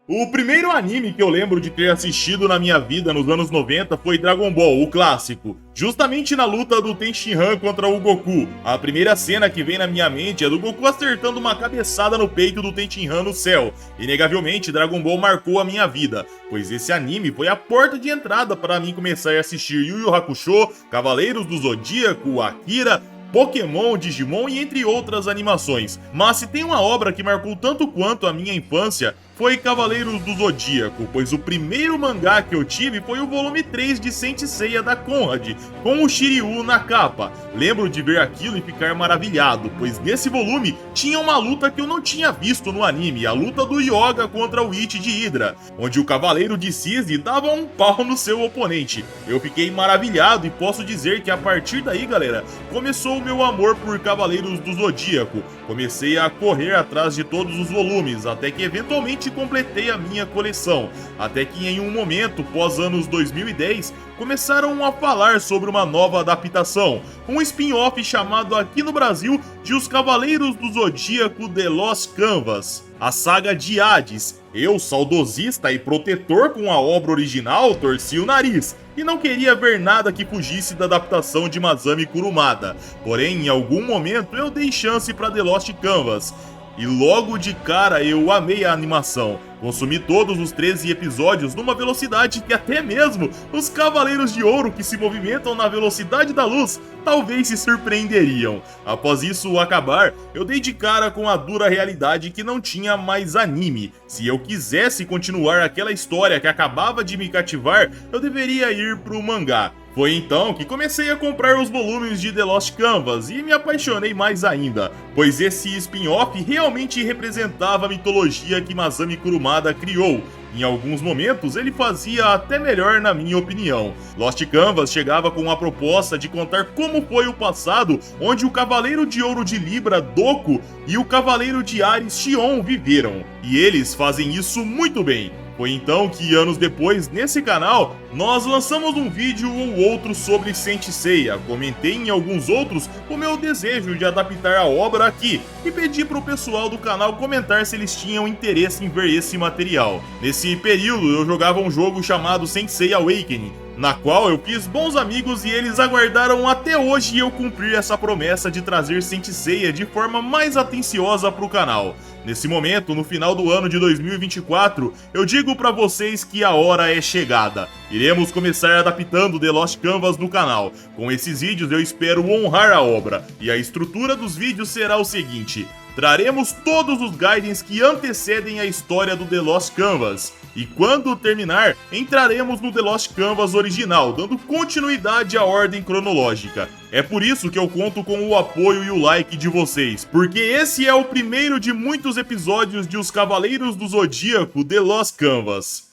O primeiro anime que eu lembro de ter assistido na minha vida nos anos 90 foi Dragon Ball, o clássico. Justamente na luta do Tenshinhan contra o Goku. A primeira cena que vem na minha mente é do Goku acertando uma cabeçada no peito do Tenshinhan no céu. Inegavelmente, Dragon Ball marcou a minha vida, pois esse anime foi a porta de entrada para mim começar a assistir Yu Yu Hakusho, Cavaleiros do Zodíaco, Akira, Pokémon, Digimon e entre outras animações. Mas se tem uma obra que marcou tanto quanto a minha infância, foi Cavaleiros do Zodíaco, pois o primeiro mangá que eu tive foi o volume 3 de Saint Seiya da Conrad, com o Shiryu na capa. Lembro de ver aquilo e ficar maravilhado, pois nesse volume tinha uma luta que eu não tinha visto no anime, a luta do Yoga contra o Ichi de Hydra, onde o Cavaleiro de Cisne dava um pau no seu oponente. Eu fiquei maravilhado e posso dizer que a partir daí, galera, começou o meu amor por Cavaleiros do Zodíaco. Comecei a correr atrás de todos os volumes, até que eventualmente completei a minha coleção, até que em um momento, pós anos 2010, começaram a falar sobre uma nova adaptação, um spin-off chamado aqui no Brasil de Os Cavaleiros do Zodíaco The Lost Canvas, a saga de Hades. Eu, saudosista e protetor com a obra original, torci o nariz e não queria ver nada que fugisse da adaptação de Masami Kurumada. Porém, em algum momento eu dei chance para The Lost Canvas. E logo de cara eu amei a animação. Consumi todos os 13 episódios numa velocidade que até mesmo os Cavaleiros de Ouro que se movimentam na velocidade da luz talvez se surpreenderiam. Após isso acabar, eu dei de cara com a dura realidade que não tinha mais anime. Se eu quisesse continuar aquela história que acabava de me cativar, eu deveria ir pro mangá. Foi então que comecei a comprar os volumes de The Lost Canvas e me apaixonei mais ainda, pois esse spin-off realmente representava a mitologia que Masami Kurumada criou. Em alguns momentos ele fazia até melhor na minha opinião. Lost Canvas chegava com a proposta de contar como foi o passado onde o Cavaleiro de Ouro de Libra, Doku, e o Cavaleiro de Ares, Xion, viveram. E eles fazem isso muito bem. Foi então que, anos depois, nesse canal, nós lançamos um vídeo ou outro sobre Saint Seiya. Comentei em alguns outros o meu desejo de adaptar a obra aqui e pedi pro pessoal do canal comentar se eles tinham interesse em ver esse material. Nesse período eu jogava um jogo chamado Saint Seiya Awakening, na qual eu fiz bons amigos e eles aguardaram até hoje eu cumprir essa promessa de trazer Saint Seiya de forma mais atenciosa pro canal. Nesse momento, no final do ano de 2024, eu digo pra vocês que a hora é chegada. Iremos começar adaptando The Lost Canvas no canal. Com esses vídeos eu espero honrar a obra, e a estrutura dos vídeos será o seguinte: traremos todos os guidance que antecedem a história do The Lost Canvas. E quando terminar, entraremos no The Lost Canvas original, dando continuidade à ordem cronológica. É por isso que eu conto com o apoio e o like de vocês, porque esse é o primeiro de muitos episódios de Os Cavaleiros do Zodíaco The Lost Canvas.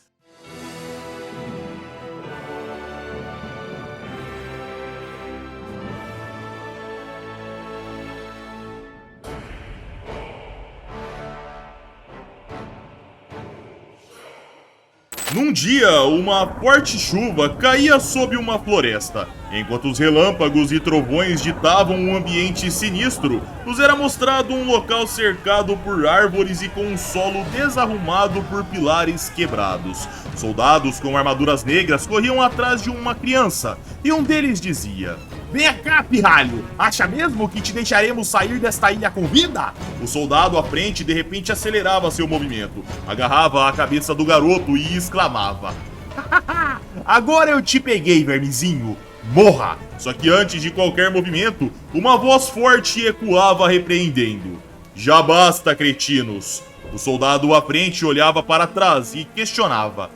Num dia, uma forte chuva caía sobre uma floresta. Enquanto os relâmpagos e trovões ditavam um ambiente sinistro, nos era mostrado um local cercado por árvores e com um solo desarrumado por pilares quebrados. Soldados com armaduras negras corriam atrás de uma criança, e um deles dizia: "Venha cá, pirralho! Acha mesmo que te deixaremos sair desta ilha com vida?" O soldado à frente de repente acelerava seu movimento, agarrava a cabeça do garoto e exclamava: "Agora eu te peguei, vermezinho! Morra!" Só que antes de qualquer movimento, uma voz forte ecoava repreendendo: "Já basta, cretinos!" O soldado à frente olhava para trás e questionava: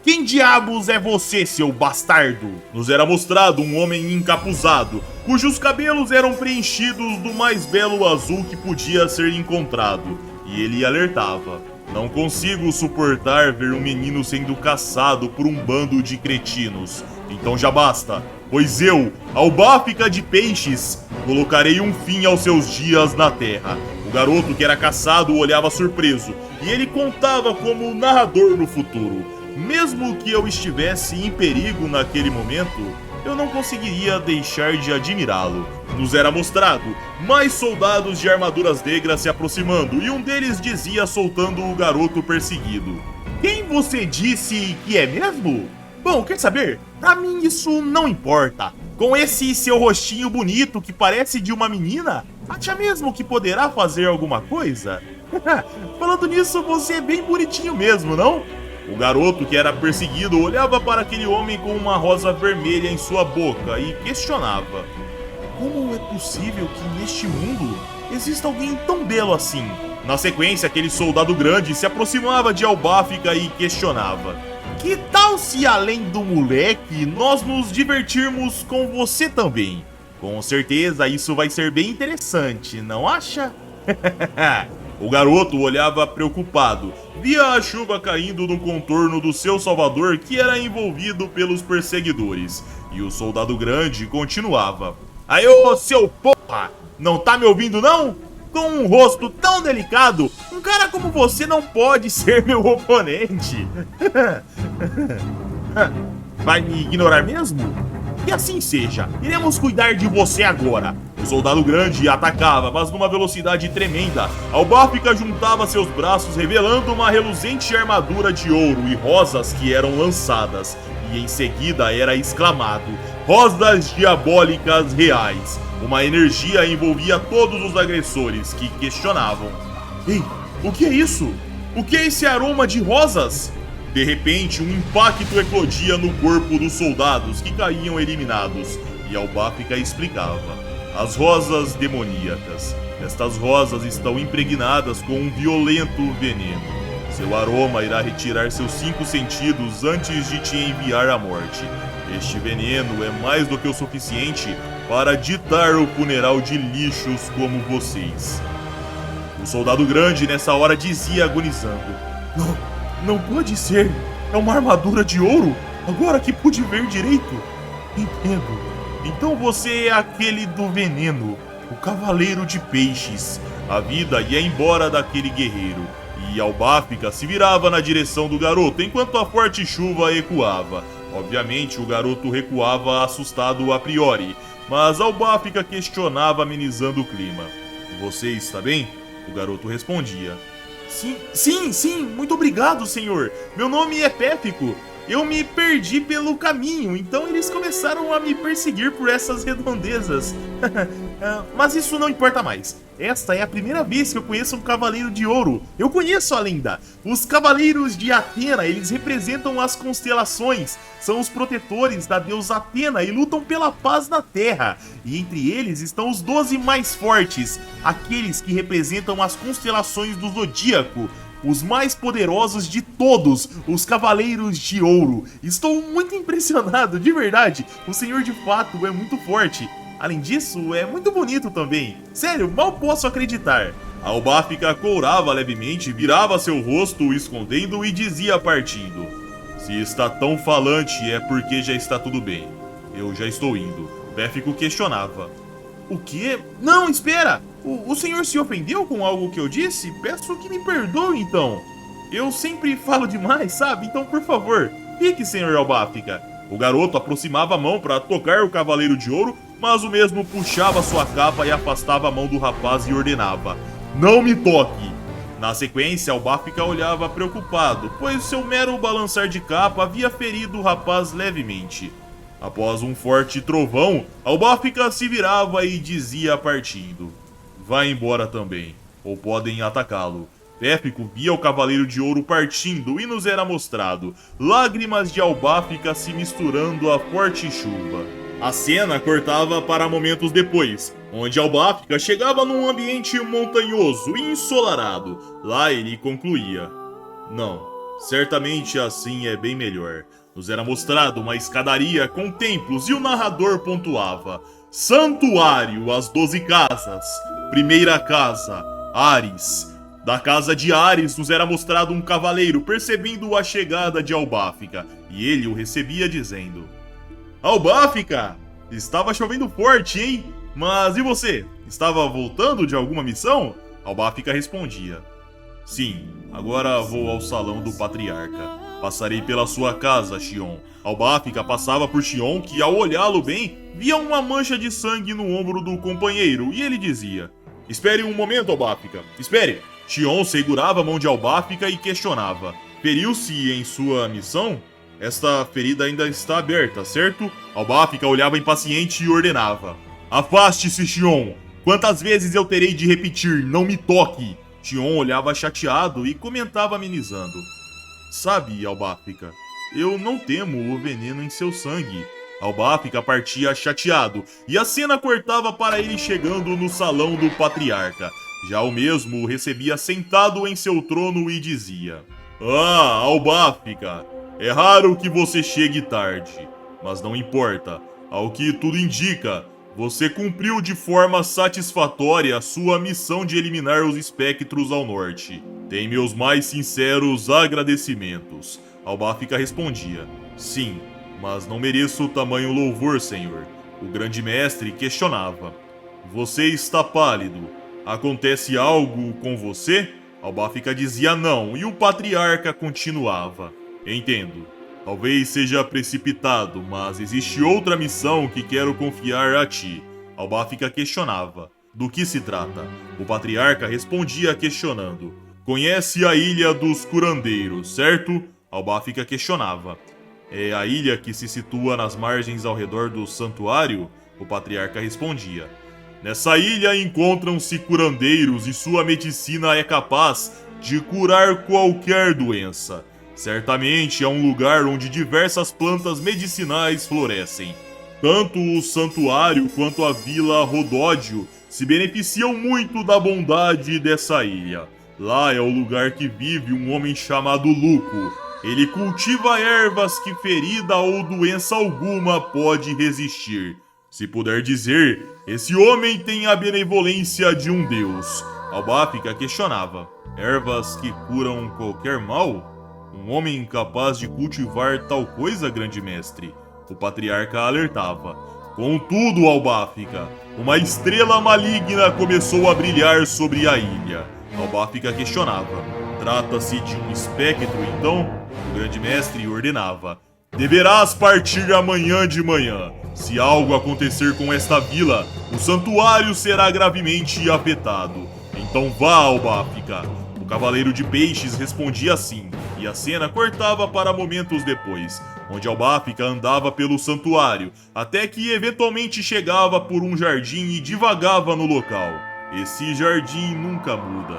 "Quem diabos é você, seu bastardo?" Nos era mostrado um homem encapuzado, cujos cabelos eram preenchidos do mais belo azul que podia ser encontrado. E ele alertava: "Não consigo suportar ver um menino sendo caçado por um bando de cretinos. Então já basta, pois eu, Albáfica de Peixes, colocarei um fim aos seus dias na terra." O garoto que era caçado olhava surpreso, e ele contava como narrador no futuro: "Mesmo que eu estivesse em perigo naquele momento, eu não conseguiria deixar de admirá-lo." Nos era mostrado mais soldados de armaduras negras se aproximando, e um deles dizia soltando o garoto perseguido: Quem você disse que é mesmo? Bom, quer saber? Pra mim isso não importa. Com esse seu rostinho bonito que parece de uma menina, acha mesmo que poderá fazer alguma coisa? Falando nisso, você é bem bonitinho mesmo, não? O garoto que era perseguido olhava para aquele homem com uma rosa vermelha em sua boca e questionava: como é possível que neste mundo exista alguém tão belo assim? Na sequência, aquele soldado grande se aproximava de Albáfica e questionava: que tal se além do moleque nós nos divertirmos com você também? Com certeza isso vai ser bem interessante, não acha? O garoto olhava preocupado, via a chuva caindo no contorno do seu salvador que era envolvido pelos perseguidores, e o soldado grande continuava: aí ô seu porra, não tá me ouvindo não? Com um rosto tão delicado, um cara como você não pode ser meu oponente. Vai me ignorar mesmo? Que assim seja, iremos cuidar de você agora. O soldado grande atacava, mas numa velocidade tremenda. Albáfica juntava seus braços, revelando uma reluzente armadura de ouro e rosas que eram lançadas. E em seguida era exclamado: rosas diabólicas reais. Uma energia envolvia todos os agressores, que questionavam: ei, o que é isso? O que é esse aroma de rosas? De repente, um impacto eclodia no corpo dos soldados que caíam eliminados, e Albáfica explicava: as rosas demoníacas. Estas rosas estão impregnadas com um violento veneno. Seu aroma irá retirar seus 5 sentidos antes de te enviar à morte. Este veneno é mais do que o suficiente para ditar o funeral de lixos como vocês. O soldado grande nessa hora dizia agonizando: não pode ser. É uma armadura de ouro? Agora que pude ver direito. Entendo. Então você é aquele do veneno, o Cavaleiro de Peixes. A vida ia embora daquele guerreiro, e Albáfica se virava na direção do garoto enquanto a forte chuva ecoava. Obviamente o garoto recuava assustado a priori, mas Albáfica questionava amenizando o clima. Você está bem? O garoto respondia: Sim, muito obrigado, senhor. Meu nome é Péfico. Eu me perdi pelo caminho, então eles começaram a me perseguir por essas redondezas. Mas isso não importa mais. Esta é a primeira vez que eu conheço um Cavaleiro de Ouro. Eu conheço a lenda. Os Cavaleiros de Atena, eles representam as constelações. São os protetores da deusa Atena e lutam pela paz na Terra. E entre eles estão os 12 mais fortes, aqueles que representam as constelações do Zodíaco. Os mais poderosos de todos, os Cavaleiros de Ouro. Estou muito impressionado, de verdade. O senhor de fato é muito forte. Além disso, é muito bonito também. Sério, mal posso acreditar. Albáfica courava levemente, virava seu rosto, o escondendo e dizia partindo: se está tão falante é porque já está tudo bem. Eu já estou indo. Péfico questionava: o quê? Não, espera! O senhor se ofendeu com algo que eu disse? Peço que me perdoe, então. Eu sempre falo demais, sabe? Então, por favor, fique, senhor Albáfica. O garoto aproximava a mão para tocar o Cavaleiro de Ouro, mas o mesmo puxava sua capa e afastava a mão do rapaz e ordenava: não me toque! Na sequência, Albáfica olhava preocupado, pois seu mero balançar de capa havia ferido o rapaz levemente. Após um forte trovão, Albáfica se virava e dizia partindo: vá embora também, ou podem atacá-lo. Péfico via o Cavaleiro de Ouro partindo e nos era mostrado, lágrimas de Albáfica se misturando à forte chuva. A cena cortava para momentos depois, onde Albáfica chegava num ambiente montanhoso e ensolarado. Lá ele concluía: não, certamente assim é bem melhor. Nos era mostrado uma escadaria com templos e o narrador pontuava: Santuário, as 12 casas. Primeira casa, Ares. Da casa de Ares nos era mostrado um cavaleiro percebendo a chegada de Albáfica, e ele o recebia dizendo: Albáfica, estava chovendo forte, hein? Mas e você? Estava voltando de alguma missão? Albáfica respondia: sim, agora vou ao salão do patriarca. Passarei pela sua casa, Xion. Albáfica passava por Xion, que ao olhá-lo bem, via uma mancha de sangue no ombro do companheiro, e ele dizia: espere um momento, Albáfica, espere. Xion segurava a mão de Albáfica e questionava: Feriu-se em sua missão? Esta ferida ainda está aberta, certo? Albáfica olhava impaciente e ordenava: Afaste-se, Xion! Quantas vezes eu terei de repetir, não me toque? Xion olhava chateado e comentava amenizando: Sabe, Albáfica, eu não temo o veneno em seu sangue. Albáfica partia chateado, e a cena cortava para ele chegando no salão do patriarca. Já o mesmo o recebia sentado em seu trono e dizia: Ah, Albáfica, é raro que você chegue tarde, mas não importa. Ao que tudo indica, você cumpriu de forma satisfatória a sua missão de eliminar os espectros ao norte. Tem meus mais sinceros agradecimentos. Albáfica respondia: Sim, mas não mereço tamanho louvor, senhor. O grande mestre questionava: Você está pálido. Acontece algo com você? Albáfica dizia não, e o patriarca continuava: Entendo. Talvez seja precipitado, mas existe outra missão que quero confiar a ti. Albáfica questionava: Do que se trata? O patriarca respondia questionando: Conhece a Ilha dos Curandeiros, certo? Albáfica questionava: É a ilha que se situa nas margens ao redor do santuário? O patriarca respondia: Nessa ilha encontram-se curandeiros e sua medicina é capaz de curar qualquer doença. Certamente é um lugar onde diversas plantas medicinais florescem. Tanto o santuário quanto a Vila Rodódio se beneficiam muito da bondade dessa ilha. Lá é o lugar que vive um homem chamado Luco. Ele cultiva ervas que ferida ou doença alguma pode resistir. Se puder dizer, esse homem tem a benevolência de um deus. Albáfica questionava: Ervas que curam qualquer mal? Um homem capaz de cultivar tal coisa, grande mestre? O patriarca alertava: Contudo, Albáfica, uma estrela maligna começou a brilhar sobre a ilha. Albáfica questionava: Trata-se de um espectro, então? O grande mestre ordenava: Deverás partir amanhã de manhã. Se algo acontecer com esta vila, o santuário será gravemente afetado. Então vá, Albáfica. O cavaleiro de peixes respondia assim, e a cena cortava para momentos depois, onde Albáfica andava pelo santuário, até que eventualmente chegava por um jardim e divagava no local. Esse jardim nunca muda.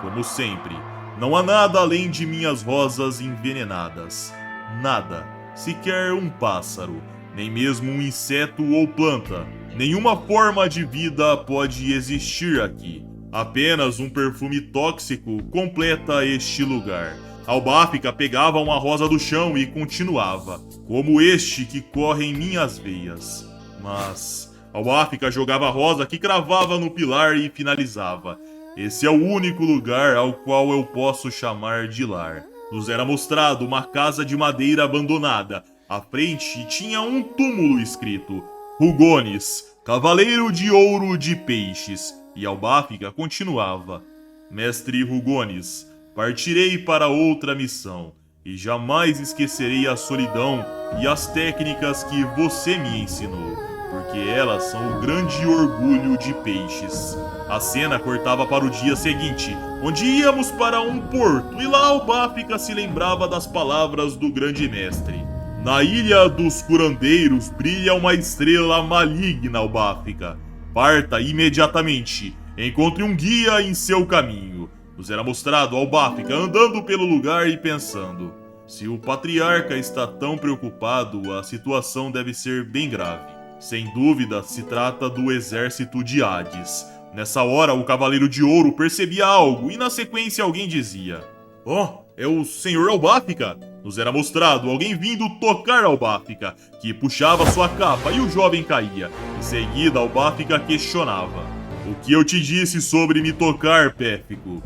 Como sempre, não há nada além de minhas rosas envenenadas. Nada, sequer um pássaro, nem mesmo um inseto ou planta. Nenhuma forma de vida pode existir aqui. Apenas um perfume tóxico completa este lugar. Albáfica pegava uma rosa do chão e continuava: Como este que corre em minhas veias. Mas Albáfica jogava a rosa que cravava no pilar e finalizava: Esse é o único lugar ao qual eu posso chamar de lar. Nos era mostrado uma casa de madeira abandonada. À frente tinha um túmulo escrito: Rugones, Cavaleiro de Ouro de Peixes. E Albáfica continuava: Mestre Rugones, partirei para outra missão, e jamais esquecerei a solidão e as técnicas que você me ensinou, porque elas são o grande orgulho de Peixes. A cena cortava para o dia seguinte, onde íamos para um porto, e lá Albáfica se lembrava das palavras do grande mestre. Na Ilha dos Curandeiros brilha uma estrela maligna, Albáfica. Parta imediatamente. Encontre um guia em seu caminho. Nos era mostrado Albáfica andando pelo lugar e pensando: se o patriarca está tão preocupado, a situação deve ser bem grave. Sem dúvida, se trata do exército de Hades. Nessa hora, o Cavaleiro de Ouro percebia algo e na sequência alguém dizia: Oh, é o Senhor Albáfica! Nos era mostrado alguém vindo tocar Albáfica, que puxava sua capa e o jovem caía. Em seguida, Albáfica questionava: O que eu te disse sobre me tocar, Péfico?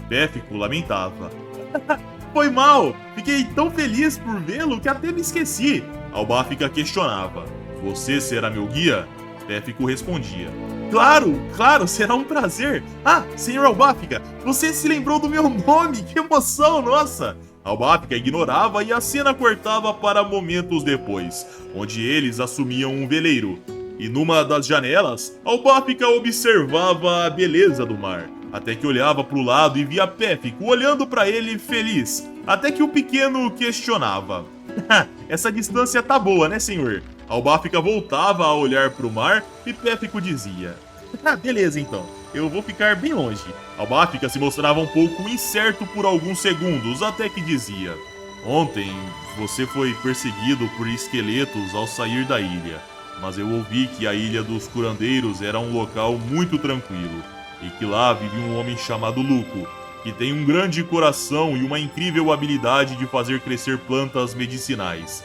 Péfico lamentava: Foi mal! Fiquei tão feliz por vê-lo que até me esqueci. Albáfica questionava: Você será meu guia? Péfico respondia: Claro, será um prazer. Ah, Senhor Albáfica, você se lembrou do meu nome, que emoção, nossa! Albáfica ignorava e a cena cortava para momentos depois, onde eles assumiam um veleiro. E numa das janelas, Albáfica observava a beleza do mar, até que olhava para o lado e via Péfico olhando para ele feliz. até que o pequeno questionava. Essa distância tá boa, né, senhor? Albáfica voltava a olhar pro mar e Péfico dizia: beleza então, eu vou ficar bem longe. Albáfica se mostrava um pouco incerto por alguns segundos, até que dizia: ontem você foi perseguido por esqueletos ao sair da ilha, mas eu ouvi que a Ilha dos Curandeiros era um local muito tranquilo, e que lá vive um homem chamado Luco, que tem um grande coração e uma incrível habilidade de fazer crescer plantas medicinais.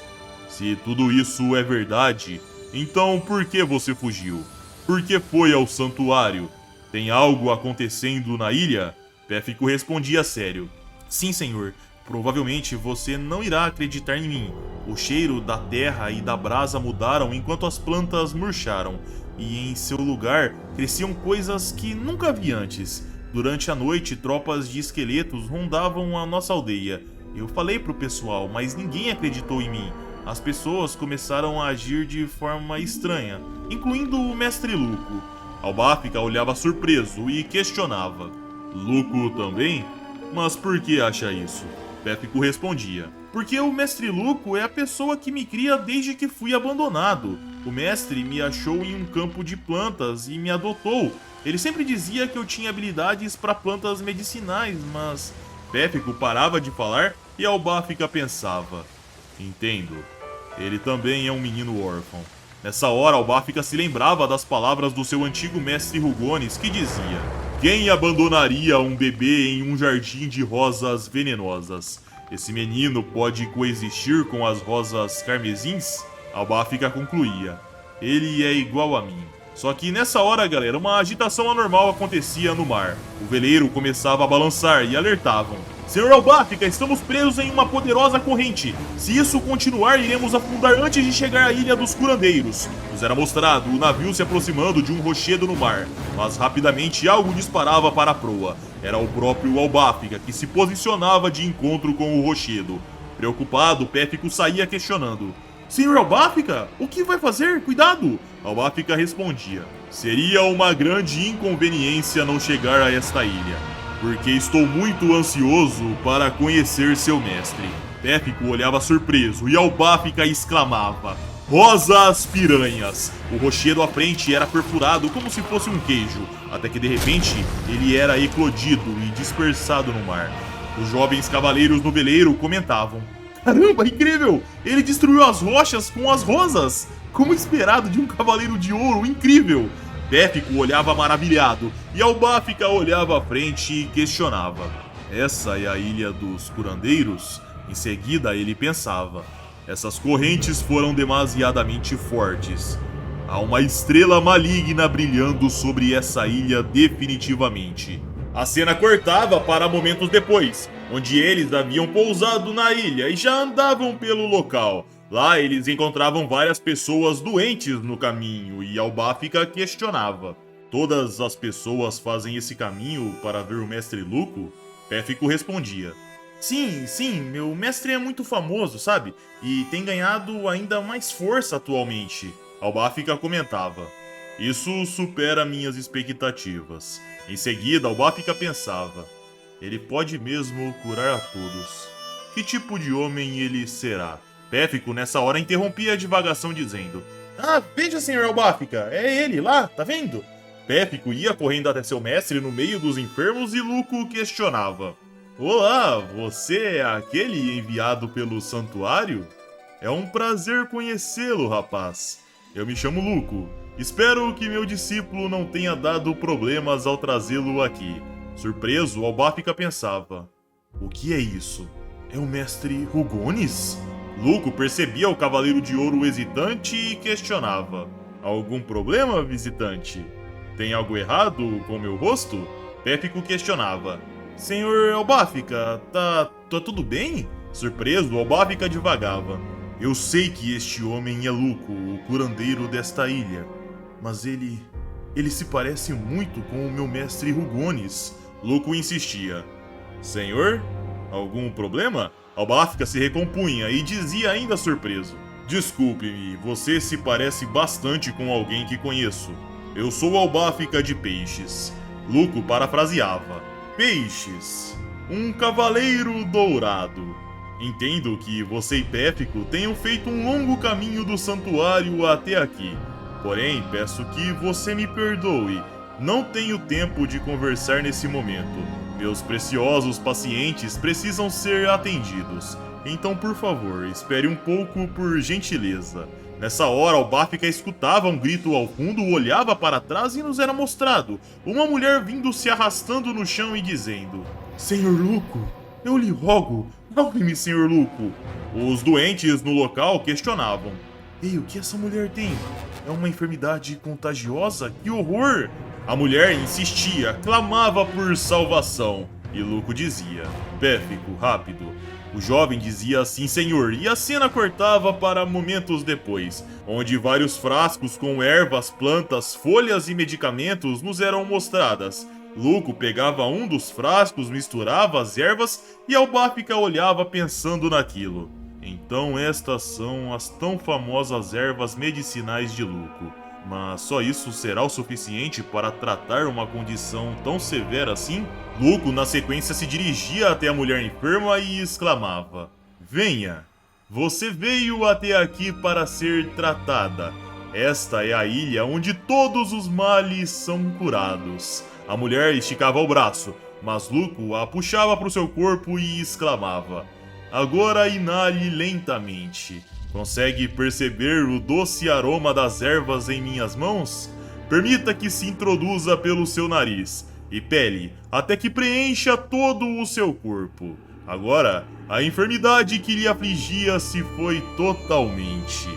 Se tudo isso é verdade, então por que você fugiu? Por que foi ao santuário? Tem algo acontecendo na ilha? Péfico respondia sério: sim, senhor. Provavelmente você não irá acreditar em mim. O cheiro da terra e da brasa mudaram enquanto as plantas murcharam, e em seu lugar cresciam coisas que nunca vi antes. Durante a noite, tropas de esqueletos rondavam a nossa aldeia. Eu falei pro pessoal, mas ninguém acreditou em mim. As pessoas começaram a agir de forma estranha, incluindo o mestre Luco. Albáfica olhava surpreso e questionava: Luco também? Mas por que acha isso? Péfico respondia: porque o mestre Luco é a pessoa que me cria desde que fui abandonado. O mestre me achou em um campo de plantas e me adotou. Ele sempre dizia que eu tinha habilidades para plantas medicinais, mas... Péfico parava de falar e Albáfica pensava: entendo. Ele também é um menino órfão. Nessa hora, Albáfica se lembrava das palavras do seu antigo mestre Rugones, que dizia: quem abandonaria um bebê em um jardim de rosas venenosas? Esse menino pode coexistir com as rosas carmesins? Albáfica concluía: ele é igual a mim. Só que nessa hora, galera, uma agitação anormal acontecia no mar. O veleiro começava a balançar e alertavam: Senhor Albáfica, estamos presos em uma poderosa corrente. Se isso continuar, iremos afundar antes de chegar à Ilha dos Curandeiros. Nos era mostrado o navio se aproximando de um rochedo no mar, mas rapidamente algo disparava para a proa. Era o próprio Albáfica, que se posicionava de encontro com o rochedo. Preocupado, Péfico saía questionando: Senhor Albáfica, o que vai fazer? Cuidado! Albáfica respondia: seria uma grande inconveniência não chegar a esta ilha, porque estou muito ansioso para conhecer seu mestre. Péfico olhava surpreso e Albáfica exclamava: rosas piranhas! O rochedo à frente era perfurado como se fosse um queijo, até que de repente ele era eclodido e dispersado no mar. Os jovens cavaleiros no veleiro comentavam: caramba, incrível! Ele destruiu as rochas com as rosas! Como esperado de um cavaleiro de ouro, incrível! Péfico olhava maravilhado e Albáfica olhava à frente e questionava: essa é a Ilha dos Curandeiros? Em seguida ele pensava: essas correntes foram demasiadamente fortes. Há uma estrela maligna brilhando sobre essa ilha definitivamente. A cena cortava para momentos depois, onde eles haviam pousado na ilha e já andavam pelo local. Lá eles encontravam várias pessoas doentes no caminho e Albáfica questionava: todas as pessoas fazem esse caminho para ver o mestre Luco? Péfico respondia: sim, meu mestre é muito famoso, sabe? E tem ganhado ainda mais força atualmente. Albáfica comentava: isso supera minhas expectativas. Em seguida, Albáfica pensava: ele pode mesmo curar a todos. Que tipo de homem ele será? Péfico nessa hora interrompia a divagação dizendo: veja, senhor Albáfica, é ele lá, tá vendo? Péfico ia correndo até seu mestre no meio dos enfermos e Luco questionava: olá, você é aquele enviado pelo santuário? É um prazer conhecê-lo, rapaz. Eu me chamo Luco. Espero que meu discípulo não tenha dado problemas ao trazê-lo aqui. Surpreso, Albáfica pensava: o que é isso? É o mestre Rugones? Luco percebia o cavaleiro de ouro hesitante e questionava: algum problema, visitante? Tem algo errado com meu rosto? Péfico questionava: senhor Albáfica, tá tudo bem? Surpreso, Albáfica divagava: eu sei que este homem é Luco, o curandeiro desta ilha, mas ele se parece muito com o meu mestre Rugones. Luco insistia: senhor, algum problema? Albáfica se recompunha e dizia ainda surpreso: desculpe-me, você se parece bastante com alguém que conheço. Eu sou Albáfica de Peixes. Luco parafraseava: peixes. um cavaleiro dourado. Entendo que você e Péfico tenham feito um longo caminho do santuário até aqui. Porém, peço que você me perdoe. Não tenho tempo de conversar nesse momento. Meus preciosos pacientes precisam ser atendidos. Então, por favor, espere um pouco por gentileza. Nessa hora, Albáfica escutava um grito ao fundo, olhava para trás e nos era mostrado uma mulher vindo se arrastando no chão e dizendo: Senhor Luco, eu lhe rogo, salve-me, Senhor Luco. Os doentes no local questionavam: Ei, o que essa mulher tem? É uma enfermidade contagiosa? Que horror! A mulher insistia, clamava por salvação. E Luco dizia: Péfico, rápido. O jovem dizia sim, senhor, e a cena cortava para momentos depois, onde vários frascos com ervas, plantas, folhas e medicamentos nos eram mostradas. Luco pegava um dos frascos, misturava as ervas e Albáfica olhava pensando naquilo. Então estas são as tão famosas ervas medicinais de Luco. Mas só isso será o suficiente para tratar uma condição tão severa assim? Luco, na sequência, se dirigia até a mulher enferma e exclamava: Venha! Você veio até aqui para ser tratada. Esta é a ilha onde todos os males são curados. A mulher esticava o braço, mas Luco a puxava para o seu corpo e exclamava: Agora inale lentamente. Consegue perceber o doce aroma das ervas em minhas mãos? Permita que se introduza pelo seu nariz e pele até que preencha todo o seu corpo. Agora, a enfermidade que lhe afligia se foi totalmente.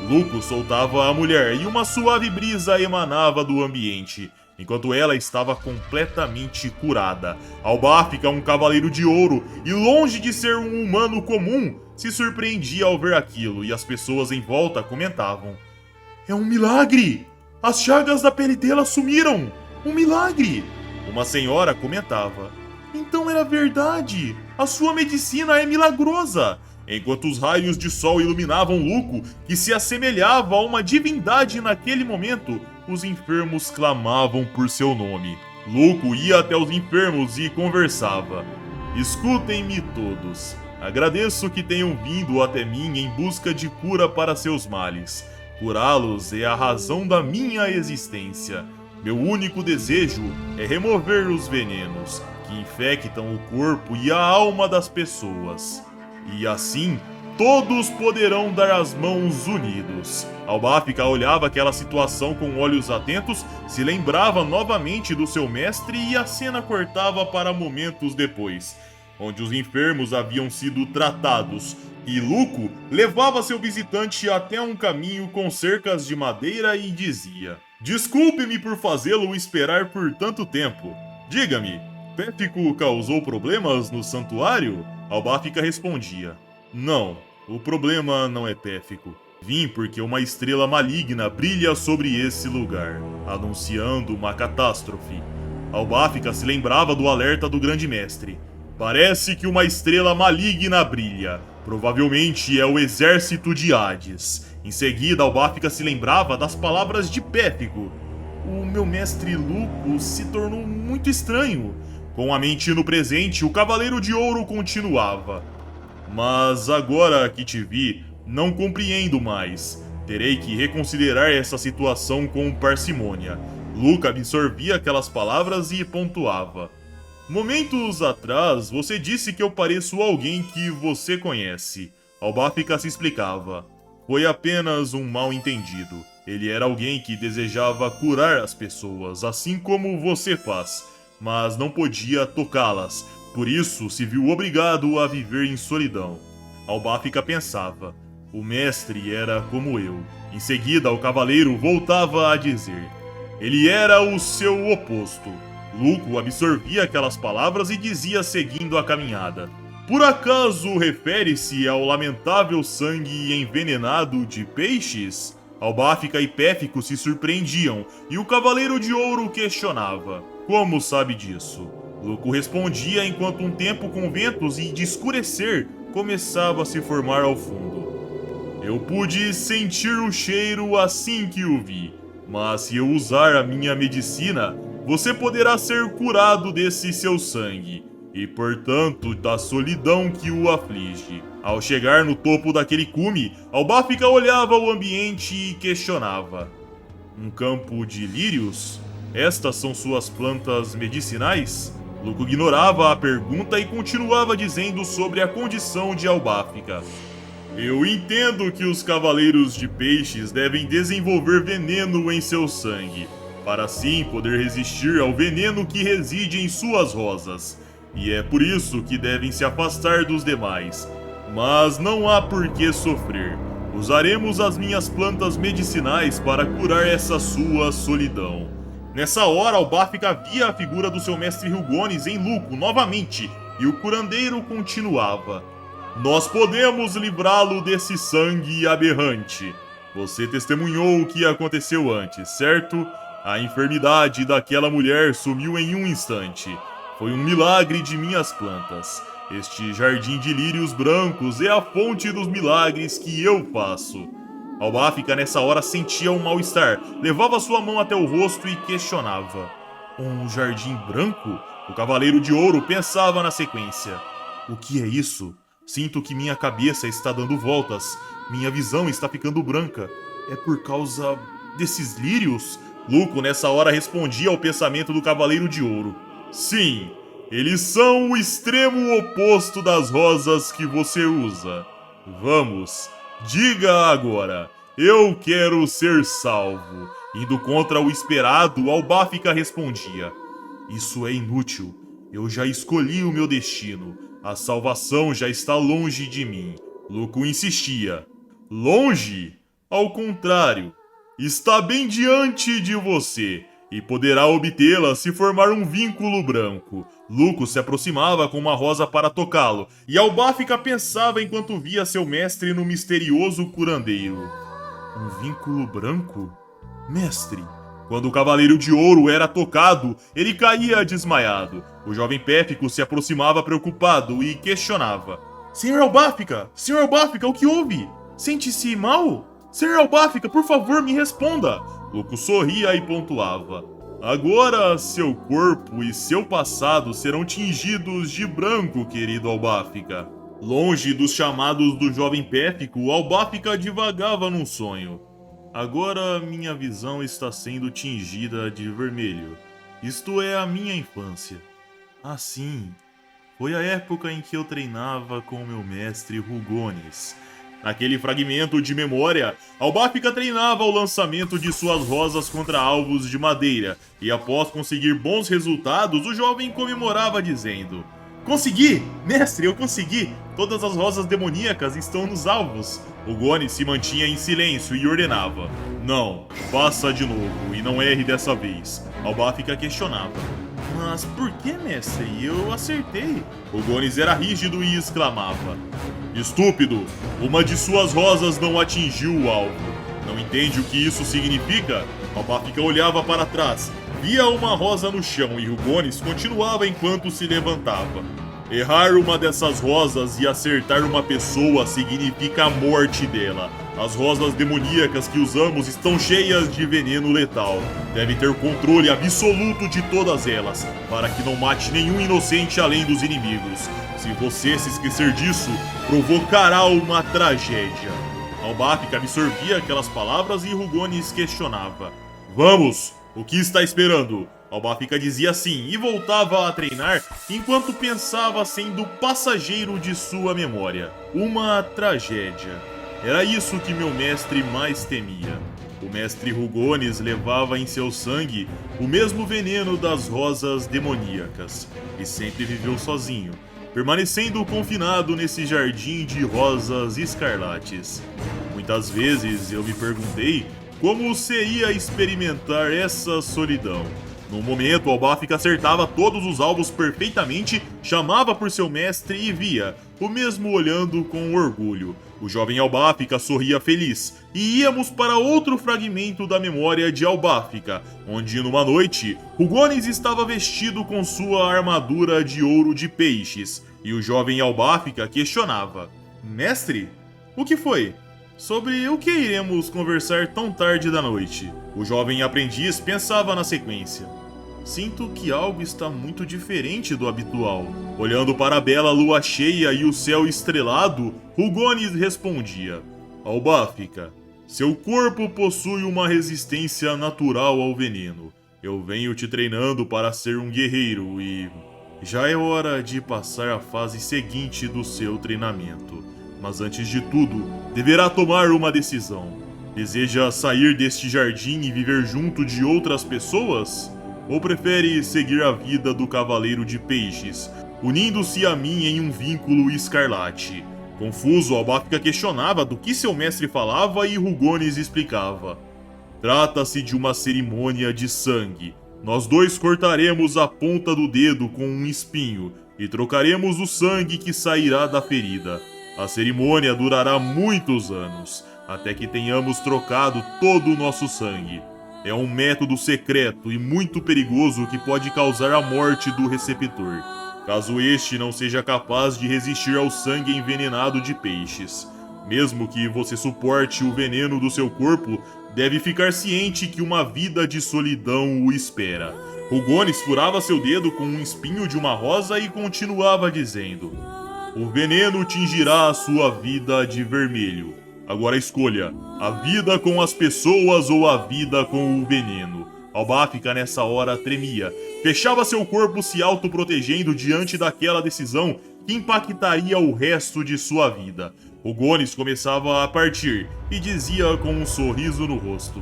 Luco soltava a mulher e uma suave brisa emanava do ambiente, enquanto ela estava completamente curada. Albáfica, um cavaleiro de ouro e longe de ser um humano comum, se surpreendia ao ver aquilo e as pessoas em volta comentavam: É um milagre! As chagas da pele dela sumiram! Um milagre! Uma senhora comentava: Então era verdade! A sua medicina é milagrosa! Enquanto os raios de sol iluminavam Luco, que se assemelhava a uma divindade naquele momento, os enfermos clamavam por seu nome. Luco ia até os enfermos e conversava: Escutem-me todos. Agradeço que tenham vindo até mim em busca de cura para seus males. Curá-los é a razão da minha existência. Meu único desejo é remover os venenos que infectam o corpo e a alma das pessoas. E assim, todos poderão dar as mãos unidos. Albáfica olhava aquela situação com olhos atentos, se lembrava novamente do seu mestre e a cena cortava para momentos depois, onde os enfermos haviam sido tratados, e Luco levava seu visitante até um caminho com cercas de madeira e dizia: Desculpe-me por fazê-lo esperar por tanto tempo. Diga-me, Péfico causou problemas no santuário? Albáfica respondia: Não, o problema não é Péfico. Vim porque uma estrela maligna brilha sobre esse lugar, anunciando uma catástrofe. Albáfica se lembrava do alerta do grande mestre. Parece que uma estrela maligna brilha. Provavelmente é o exército de Hades. Em seguida, Albáfica se lembrava das palavras de Péfico. O meu mestre Luco se tornou muito estranho. Com a mente no presente, o Cavaleiro de Ouro continuava: Mas agora que te vi, não compreendo mais. Terei que reconsiderar essa situação com parcimônia. Luco absorvia aquelas palavras e pontuava: Momentos atrás, você disse que eu pareço alguém que você conhece. Albáfica se explicava: Foi apenas um mal-entendido. Ele era alguém que desejava curar as pessoas, assim como você faz, mas não podia tocá-las. Por isso, se viu obrigado a viver em solidão. Albáfica pensava: O mestre era como eu. Em seguida, o cavaleiro voltava a dizer: Ele era o seu oposto. Luco absorvia aquelas palavras e dizia seguindo a caminhada: Por acaso refere-se ao lamentável sangue envenenado de peixes? Albáfica e Péfico se surpreendiam e o Cavaleiro de Ouro questionava: Como sabe disso? Luco respondia enquanto um tempo com ventos e de escurecer começava a se formar ao fundo. Eu pude sentir o cheiro assim que o vi, mas se eu usar a minha medicina, você poderá ser curado desse seu sangue. e, portanto, da solidão que o aflige. Ao chegar no topo daquele cume, Albáfica olhava o ambiente e questionava. Um campo de lírios? Estas são suas plantas medicinais? Luco ignorava a pergunta e continuava dizendo sobre a condição de Albáfica. Eu entendo que os cavaleiros de peixes devem desenvolver veneno em seu sangue, para assim poder resistir ao veneno que reside em suas rosas. E é por isso que devem se afastar dos demais. Mas não há por que sofrer. Usaremos as minhas plantas medicinais para curar essa sua solidão. Nessa hora, Albáfica via a figura do seu mestre Hugonis em Luco novamente, e o curandeiro continuava. Nós podemos livrá-lo desse sangue aberrante. Você testemunhou o que aconteceu antes, certo? A enfermidade daquela mulher sumiu em um instante. Foi um milagre de minhas plantas. Este jardim de lírios brancos é a fonte dos milagres que eu faço. Albáfica nessa hora sentia um mal-estar, levava sua mão até o rosto e questionava. Um jardim branco? O Cavaleiro de Ouro pensava na sequência. O que é isso? Sinto que minha cabeça está dando voltas. Minha visão está ficando branca. É por causa desses lírios? Luco nessa hora respondia ao pensamento do Cavaleiro de Ouro. Sim, eles são o extremo oposto das rosas que você usa. Vamos, diga agora. Eu quero ser salvo. Indo contra o esperado, Albáfica respondia. Isso é inútil. Eu já escolhi o meu destino. A salvação já está longe de mim. Luco insistia. Longe? Ao contrário. Está bem diante de você. E poderá obtê-la se formar um vínculo branco. Luco se aproximava com uma rosa para tocá-lo, e Albáfica pensava enquanto via seu mestre no misterioso curandeiro. Um vínculo branco? Mestre... Quando o Cavaleiro de Ouro era tocado, ele caía desmaiado. O jovem Péfico se aproximava preocupado e questionava. Senhor Albáfica, o que houve? Sente-se mal? Senhor Albáfica, por favor, me responda. Luco sorria e pontuava. Agora seu corpo e seu passado serão tingidos de branco, querido Albáfica. Longe dos chamados do jovem Péfico, Albáfica divagava num sonho. Agora minha visão está sendo tingida de vermelho. Isto é a minha infância. Assim, foi a época em que eu treinava com meu mestre Hugonis. Naquele fragmento de memória, Albáfica treinava o lançamento de suas rosas contra alvos de madeira, e após conseguir bons resultados, o jovem comemorava dizendo: Consegui! Mestre, eu consegui! Todas as rosas demoníacas estão nos alvos. Hugonis se mantinha em silêncio e ordenava. Não, faça de novo e não erre dessa vez. Albáfica questionava. Mas por que, mestre? Eu acertei. Hugonis era rígido e exclamava. Estúpido! Uma de suas rosas não atingiu o alvo. Não entende o que isso significa? Albáfica olhava para trás. Via uma rosa no chão e Hugonis continuava enquanto se levantava. Errar uma dessas rosas e acertar uma pessoa significa a morte dela. As rosas demoníacas que usamos estão cheias de veneno letal. Deve ter controle absoluto de todas elas, para que não mate nenhum inocente além dos inimigos. Se você se esquecer disso, provocará uma tragédia. Albáfica absorvia aquelas palavras e Hugonis questionava. Vamos! O que está esperando? Albáfica dizia sim e voltava a treinar enquanto pensava sendo passageiro de sua memória. Uma tragédia. Era isso que meu mestre mais temia. O mestre Hugonis levava em seu sangue o mesmo veneno das rosas demoníacas e sempre viveu sozinho, permanecendo confinado nesse jardim de rosas escarlates. Muitas vezes eu me perguntei como seria experimentar essa solidão. No momento, Albáfica acertava todos os alvos perfeitamente, chamava por seu mestre e via, o mesmo olhando com orgulho. O jovem Albáfica sorria feliz, e íamos para outro fragmento da memória de Albáfica, onde numa noite, Hugonis estava vestido com sua armadura de ouro de peixes, e o jovem Albáfica questionava. Mestre, o que foi? Sobre o que iremos conversar tão tarde da noite? O jovem aprendiz pensava na sequência. Sinto que algo está muito diferente do habitual. Olhando para a bela lua cheia e o céu estrelado, Rugones respondia: Albáfica, seu corpo possui uma resistência natural ao veneno. Eu venho te treinando para ser um guerreiro e... já é hora de passar a fase seguinte do seu treinamento. Mas antes de tudo, deverá tomar uma decisão. Deseja sair deste jardim e viver junto de outras pessoas? Ou prefere seguir a vida do Cavaleiro de Peixes, unindo-se a mim em um vínculo escarlate? Confuso, Albáfica questionava do que seu mestre falava e Rugones explicava. Trata-se de uma cerimônia de sangue. Nós dois cortaremos a ponta do dedo com um espinho e trocaremos o sangue que sairá da ferida. A cerimônia durará muitos anos, até que tenhamos trocado todo o nosso sangue. É um método secreto e muito perigoso que pode causar a morte do receptor, caso este não seja capaz de resistir ao sangue envenenado de peixes. Mesmo que você suporte o veneno do seu corpo, deve ficar ciente que uma vida de solidão o espera. Rugones furava seu dedo com um espinho de uma rosa e continuava dizendo: o veneno tingirá a sua vida de vermelho. Agora escolha, a vida com as pessoas ou a vida com o veneno. Albáfica nessa hora tremia. Fechava seu corpo se autoprotegendo diante daquela decisão que impactaria o resto de sua vida. Rugones começava a partir e dizia com um sorriso no rosto: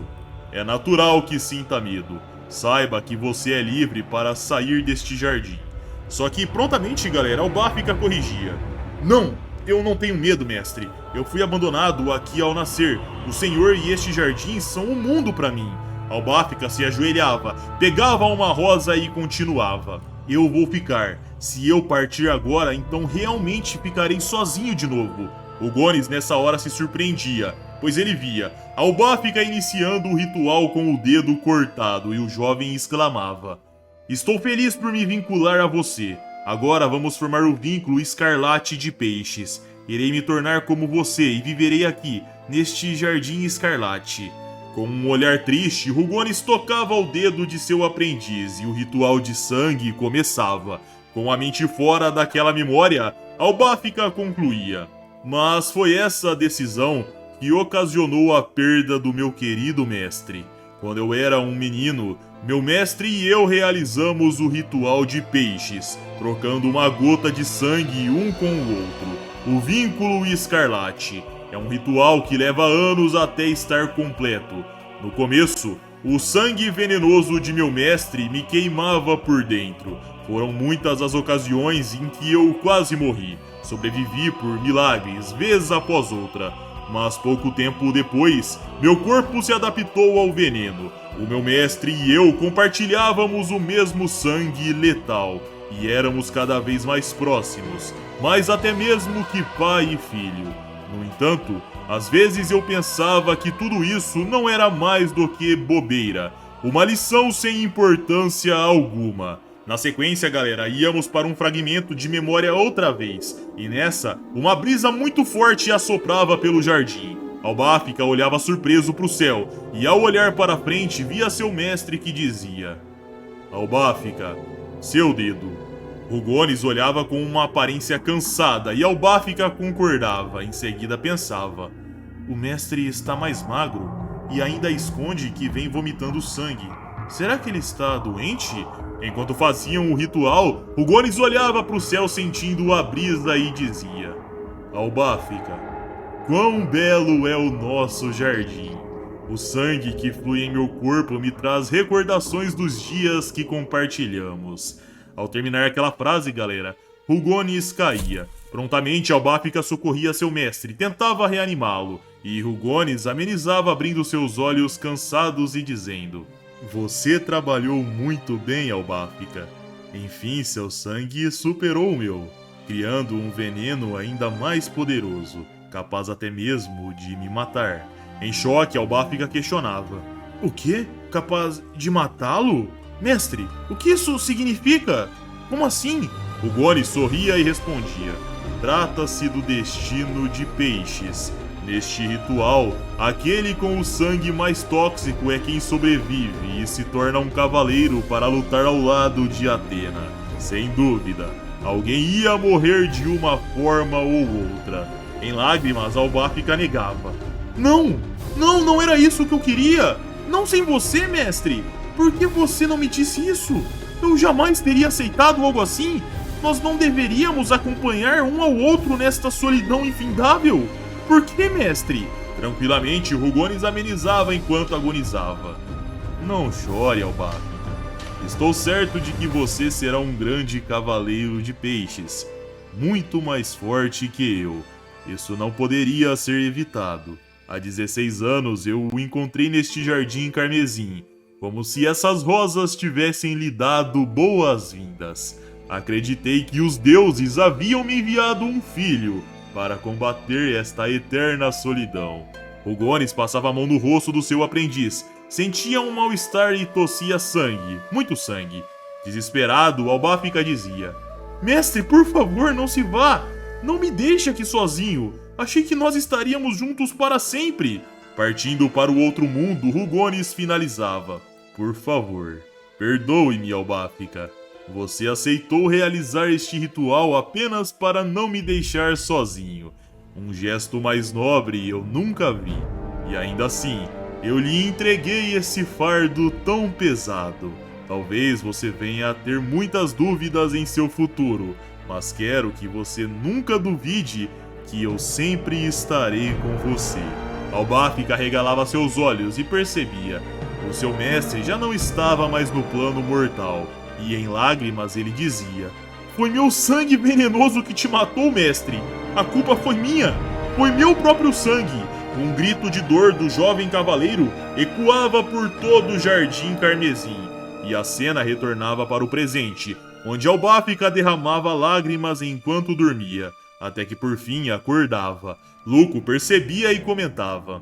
é natural que sinta medo. Saiba que você é livre para sair deste jardim. Só que prontamente, galera, Albáfica corrigia: não, eu não tenho medo, mestre. Eu fui abandonado aqui ao nascer. O Senhor e este jardim são um mundo para mim. Albáfica se ajoelhava, pegava uma rosa e continuava: eu vou ficar. Se eu partir agora, então realmente ficarei sozinho de novo. Rugones nessa hora se surpreendia, pois ele via Albáfica iniciando o ritual com o dedo cortado e o jovem exclamava: estou feliz por me vincular a você. Agora vamos formar o vínculo escarlate de peixes. Irei me tornar como você e viverei aqui, neste jardim escarlate. Com um olhar triste, Rugones tocava o dedo de seu aprendiz e o ritual de sangue começava. Com a mente fora daquela memória, Albáfica concluía: mas foi essa decisão que ocasionou a perda do meu querido mestre. Quando eu era um menino, meu mestre e eu realizamos o ritual de peixes, trocando uma gota de sangue um com o outro. O vínculo escarlate é um ritual que leva anos até estar completo. No começo, o sangue venenoso de meu mestre me queimava por dentro. Foram muitas as ocasiões em que eu quase morri. Sobrevivi por milagres, vez após outra. Mas pouco tempo depois, meu corpo se adaptou ao veneno. O meu mestre e eu compartilhávamos o mesmo sangue letal e éramos cada vez mais próximos, mais até mesmo que pai e filho. No entanto, às vezes eu pensava que tudo isso não era mais do que bobeira, uma lição sem importância alguma. Na sequência, galera, íamos para um fragmento de memória outra vez, e nessa, uma brisa muito forte assoprava pelo jardim. Albáfica olhava surpreso para o céu, e ao olhar para frente via seu mestre que dizia: Albáfica, seu dedo. Rugones olhava com uma aparência cansada e Albáfica concordava, em seguida pensava: o mestre está mais magro e ainda esconde que vem vomitando sangue. Será que ele está doente? Enquanto faziam o ritual, Rugones olhava para o céu sentindo a brisa e dizia: Albáfica, quão belo é o nosso jardim. O sangue que flui em meu corpo me traz recordações dos dias que compartilhamos. Ao terminar aquela frase, galera, Rugones caía. Prontamente, Albáfica socorria seu mestre, tentava reanimá-lo, e Rugones amenizava abrindo seus olhos cansados e dizendo: você trabalhou muito bem, Albáfica. Enfim, seu sangue superou o meu, criando um veneno ainda mais poderoso, capaz até mesmo de me matar. Em choque, Albáfica questionava: o quê? Capaz de matá-lo? Mestre, o que isso significa? Como assim? Rugones sorria e respondia: trata-se do destino de peixes. Neste ritual, aquele com o sangue mais tóxico é quem sobrevive e se torna um cavaleiro para lutar ao lado de Athena. Sem dúvida, alguém ia morrer de uma forma ou outra. Em lágrimas, Albafica negava. Não! Não era isso que eu queria! Não sem você, mestre! Por que você não me disse isso? Eu jamais teria aceitado algo assim! Nós não deveríamos acompanhar um ao outro nesta solidão infindável! Por que, mestre? Tranquilamente, Rugones amenizava enquanto agonizava. Não chore, Albafica. Estou certo de que você será um grande cavaleiro de peixes, muito mais forte que eu. Isso não poderia ser evitado. Há 16 anos eu o encontrei neste jardim carmesim, como se essas rosas tivessem lhe dado boas-vindas. Acreditei que os deuses haviam me enviado um filho para combater esta eterna solidão. Rugones passava a mão no rosto do seu aprendiz, sentia um mal-estar e tossia sangue, muito sangue. Desesperado, Albafica dizia: Mestre, por favor, não se vá! Não me deixe aqui sozinho! Achei que nós estaríamos juntos para sempre! Partindo para o outro mundo, Rugones finalizava: Por favor, perdoe-me, Albafica. Você aceitou realizar este ritual apenas para não me deixar sozinho. Um gesto mais nobre eu nunca vi. E ainda assim, eu lhe entreguei esse fardo tão pesado. Talvez você venha a ter muitas dúvidas em seu futuro, mas quero que você nunca duvide que eu sempre estarei com você. Albafica regalava seus olhos e percebia. O seu mestre já não estava mais no plano mortal, e em lágrimas ele dizia: Foi meu sangue venenoso que te matou, mestre! A culpa foi minha! Foi meu próprio sangue! Um grito de dor do jovem cavaleiro ecoava por todo o jardim carmesim, e a cena retornava para o presente, onde Albafica derramava lágrimas enquanto dormia, até que por fim acordava. Luco percebia e comentava: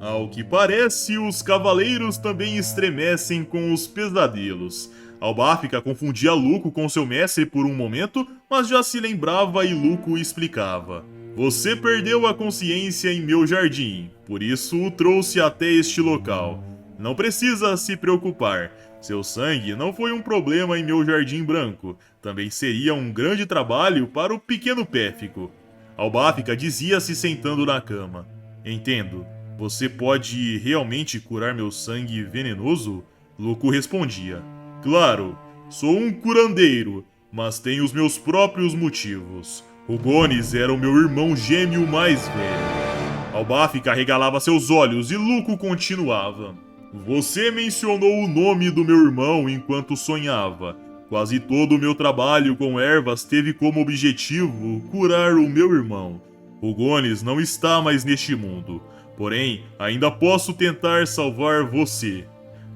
Ao que parece, os cavaleiros também estremecem com os pesadelos. Albafica confundia Luco com seu mestre por um momento, mas já se lembrava e Luco explicava: Você perdeu a consciência em meu jardim, por isso o trouxe até este local. Não precisa se preocupar. Seu sangue não foi um problema em meu jardim branco. Também seria um grande trabalho para o pequeno Pérfico. Albafica dizia se sentando na cama: Entendo. Você pode realmente curar meu sangue venenoso? Luco respondia: Claro, sou um curandeiro, mas tenho os meus próprios motivos. Rugones era o meu irmão gêmeo mais velho. Albafica regalava seus olhos e Luco continuava: Você mencionou o nome do meu irmão enquanto sonhava. Quase todo o meu trabalho com ervas teve como objetivo curar o meu irmão. Rugones não está mais neste mundo, porém ainda posso tentar salvar você.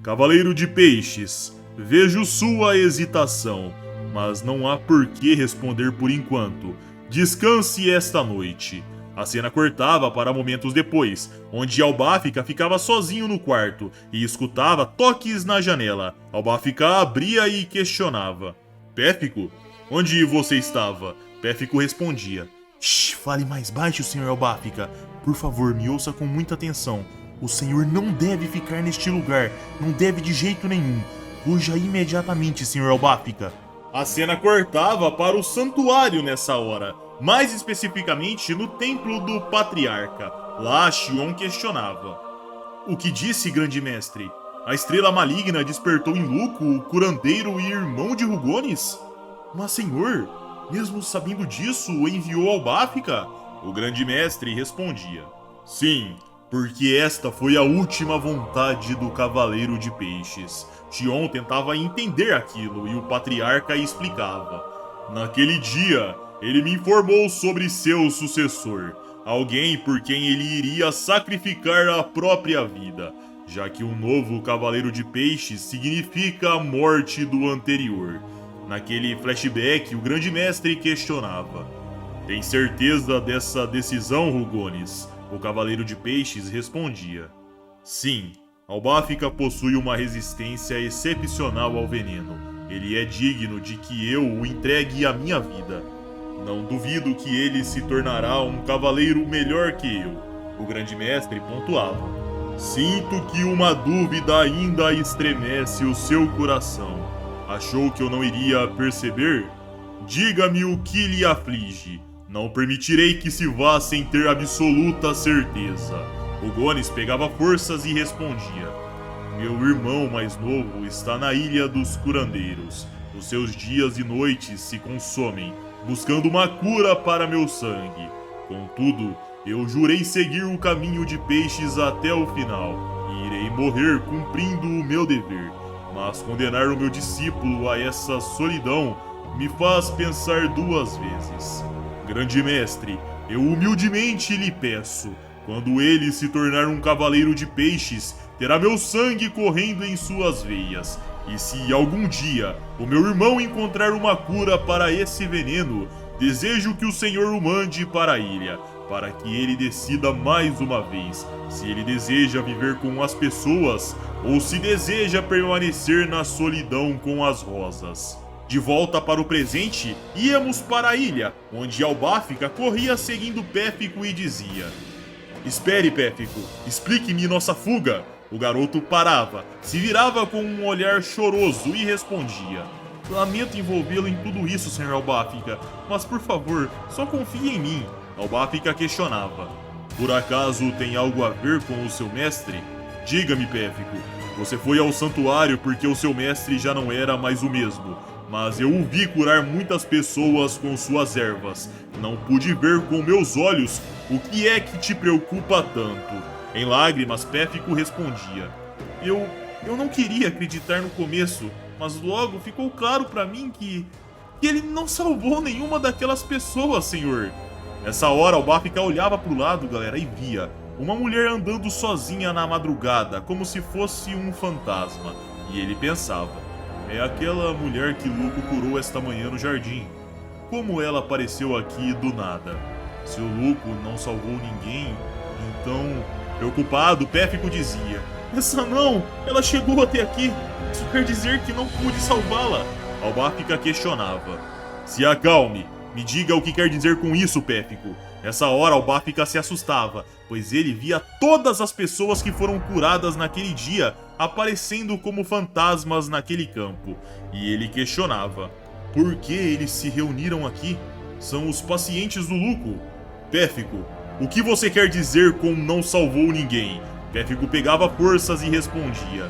Cavaleiro de Peixes, vejo sua hesitação, mas não há por que responder por enquanto. Descanse esta noite. A cena cortava para momentos depois, onde Albafica ficava sozinho no quarto e escutava toques na janela. Albafica abria e questionava: Pérfico? Onde você estava? Pérfico respondia: Shh, fale mais baixo, Sr. Albafica. Por favor, me ouça com muita atenção. O senhor não deve ficar neste lugar, não deve de jeito nenhum. Fuja imediatamente, Sr. Albafica. A cena cortava para o santuário nessa hora, mais especificamente no templo do Patriarca. Lá, Xion questionava: O que disse, grande mestre? A estrela maligna despertou em Luco, o curandeiro e irmão de Rugones? Mas, senhor, mesmo sabendo disso, enviou Albafica? O grande mestre respondia: Sim, porque esta foi a última vontade do Cavaleiro de Peixes. Xion tentava entender aquilo e o Patriarca explicava: Naquele dia, ele me informou sobre seu sucessor, alguém por quem ele iria sacrificar a própria vida, já que um novo Cavaleiro de Peixes significa a morte do anterior. Naquele flashback, o grande mestre questionava: Tem certeza dessa decisão, Rugones? O Cavaleiro de Peixes respondia: Sim, Albafica possui uma resistência excepcional ao veneno. Ele é digno de que eu o entregue à minha vida. Não duvido que ele se tornará um cavaleiro melhor que eu. O grande mestre pontuava: sinto que uma dúvida ainda estremece o seu coração. Achou que eu não iria perceber? Diga-me o que lhe aflige. Não permitirei que se vá sem ter absoluta certeza. O Gones pegava forças e respondia: meu irmão mais novo está na Ilha dos Curandeiros. Os seus dias e noites se consomem, buscando uma cura para meu sangue. Contudo, eu jurei seguir o caminho de peixes até o final, e irei morrer cumprindo o meu dever. Mas condenar o meu discípulo a essa solidão me faz pensar duas vezes. Grande mestre, eu humildemente lhe peço, quando ele se tornar um cavaleiro de peixes, terá meu sangue correndo em suas veias. E se algum dia o meu irmão encontrar uma cura para esse veneno, desejo que o Senhor o mande para a ilha, para que ele decida mais uma vez se ele deseja viver com as pessoas ou se deseja permanecer na solidão com as rosas. De volta para o presente, íamos para a ilha, onde Albáfica corria seguindo Péfico e dizia: espere, Péfico, explique-me nossa fuga. O garoto parava, se virava com um olhar choroso e respondia: lamento envolvê-lo em tudo isso, Sr. Albáfica, mas por favor, só confie em mim. Albáfica questionava: por acaso tem algo a ver com o seu mestre? Diga-me, Péfico, você foi ao santuário porque o seu mestre já não era mais o mesmo, mas eu o vi curar muitas pessoas com suas ervas. Não pude ver com meus olhos o que é que te preocupa tanto. Em lágrimas, Péfico respondia: Eu não queria acreditar no começo, mas logo ficou claro pra mim que ele não salvou nenhuma daquelas pessoas, senhor. Nessa hora, Albáfica olhava pro lado, galera, e via uma mulher andando sozinha na madrugada, como se fosse um fantasma. E ele pensava: é aquela mulher que Luco curou esta manhã no jardim. Como ela apareceu aqui do nada? Se o Luco não salvou ninguém, então... Preocupado, Péfico dizia: essa não! Ela chegou até aqui! Isso quer dizer que não pude salvá-la! Albáfica questionava: se acalme! Me diga o que quer dizer com isso, Péfico! Nessa hora, Albáfica se assustava, pois ele via todas as pessoas que foram curadas naquele dia aparecendo como fantasmas naquele campo. E ele questionava: por que eles se reuniram aqui? São os pacientes do Luco. Péfico, o que você quer dizer com não salvou ninguém? Péfico pegava forças e respondia: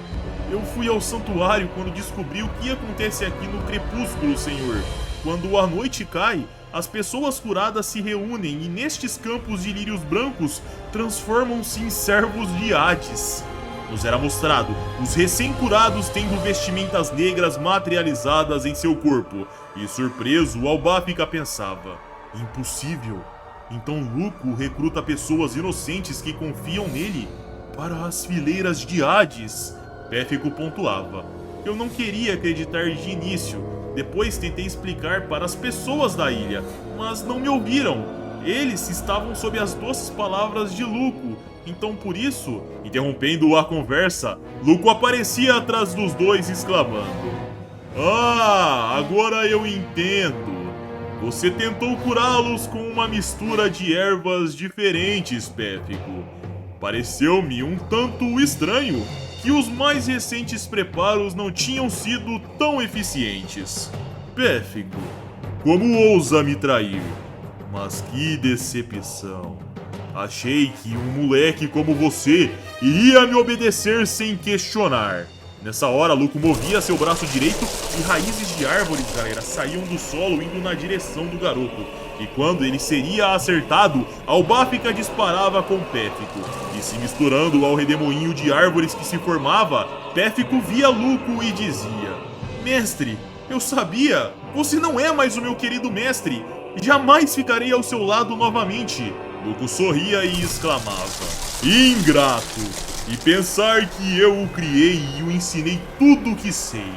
eu fui ao santuário quando descobri o que acontece aqui no crepúsculo, senhor. Quando a noite cai, as pessoas curadas se reúnem e nestes campos de lírios brancos transformam-se em servos de Hades. Nos era mostrado os recém-curados tendo vestimentas negras materializadas em seu corpo. E surpreso, Albáfica pensava: impossível. Então Luco recruta pessoas inocentes que confiam nele para as fileiras de Hades. Péfico pontuava: eu não queria acreditar de início. Depois tentei explicar para as pessoas da ilha, mas não me ouviram. Eles estavam sob as doces palavras de Luco. Então por isso, interrompendo a conversa, Luco aparecia atrás dos dois exclamando: ah, agora eu entendo. Você tentou curá-los com uma mistura de ervas diferentes, Péfico. Pareceu-me um tanto estranho que os mais recentes preparos não tinham sido tão eficientes. Péfico, como ousa me trair? Mas que decepção. Achei que um moleque como você iria me obedecer sem questionar. Nessa hora, Luco movia seu braço direito e raízes de árvores, galera, saíam do solo indo na direção do garoto. E quando ele seria acertado, Albáfica disparava com Péfico. E se misturando ao redemoinho de árvores que se formava, Péfico via Luco e dizia: mestre, eu sabia! Você não é mais o meu querido mestre! Jamais ficarei ao seu lado novamente! Luco sorria e exclamava: ingrato! E pensar que eu o criei e o ensinei tudo o que sei.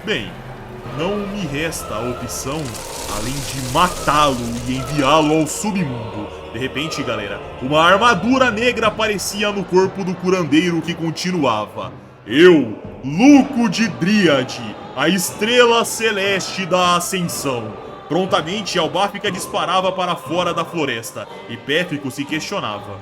Bem, não me resta a opção além de matá-lo e enviá-lo ao submundo. De repente, galera, uma armadura negra aparecia no corpo do curandeiro que continuava: eu, Luco de Dríade, a estrela celeste da ascensão. Prontamente, Albáfica disparava para fora da floresta e Péfico se questionava: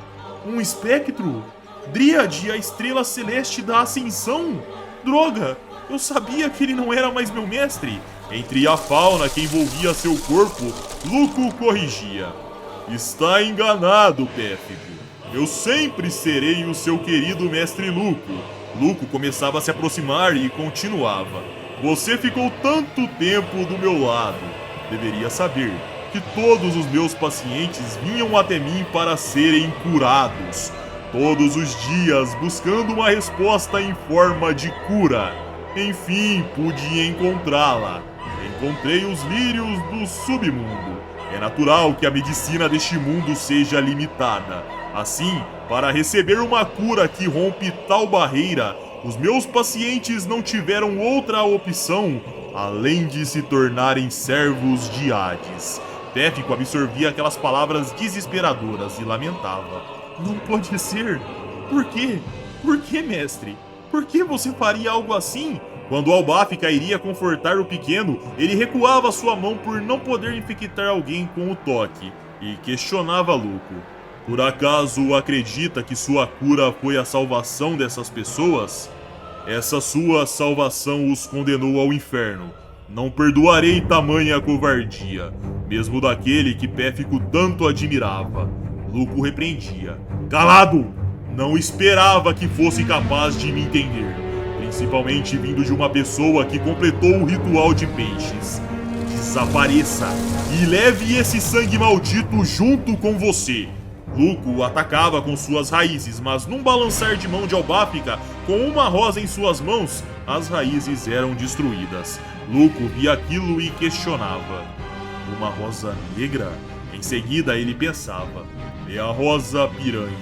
Um espectro? Dríade, a estrela celeste da ascensão? Droga! Eu sabia que ele não era mais meu mestre. Entre a fauna que envolvia seu corpo, Luco corrigia. Está enganado, Pérfico. Eu sempre serei o seu querido mestre Luco. Luco começava a se aproximar e continuava. Você ficou tanto tempo do meu lado. Deveria saber que todos os meus pacientes vinham até mim para serem curados. Todos os dias buscando uma resposta em forma de cura. Enfim, pude encontrá-la. Encontrei os lírios do submundo. É natural que a medicina deste mundo seja limitada. Assim, para receber uma cura que rompe tal barreira, os meus pacientes não tiveram outra opção além de se tornarem servos de Hades. Pérfico absorvia aquelas palavras desesperadoras e lamentava. Não pode ser. Por quê? Por que, mestre? Por que você faria algo assim? Quando Albafica iria confortar o pequeno, ele recuava sua mão por não poder infectar alguém com o toque e questionava Luco. Por acaso acredita que sua cura foi a salvação dessas pessoas? Essa sua salvação os condenou ao inferno. Não perdoarei tamanha covardia, mesmo daquele que Pérfico tanto admirava. Luco repreendia. Calado! Não esperava que fosse capaz de me entender, principalmente vindo de uma pessoa que completou o ritual de peixes. Desapareça e leve esse sangue maldito junto com você. Luco o atacava com suas raízes, mas num balançar de mão de Albafica, com uma rosa em suas mãos, as raízes eram destruídas. Luco via aquilo e questionava. Uma rosa negra? Em seguida ele pensava. É a rosa piranha,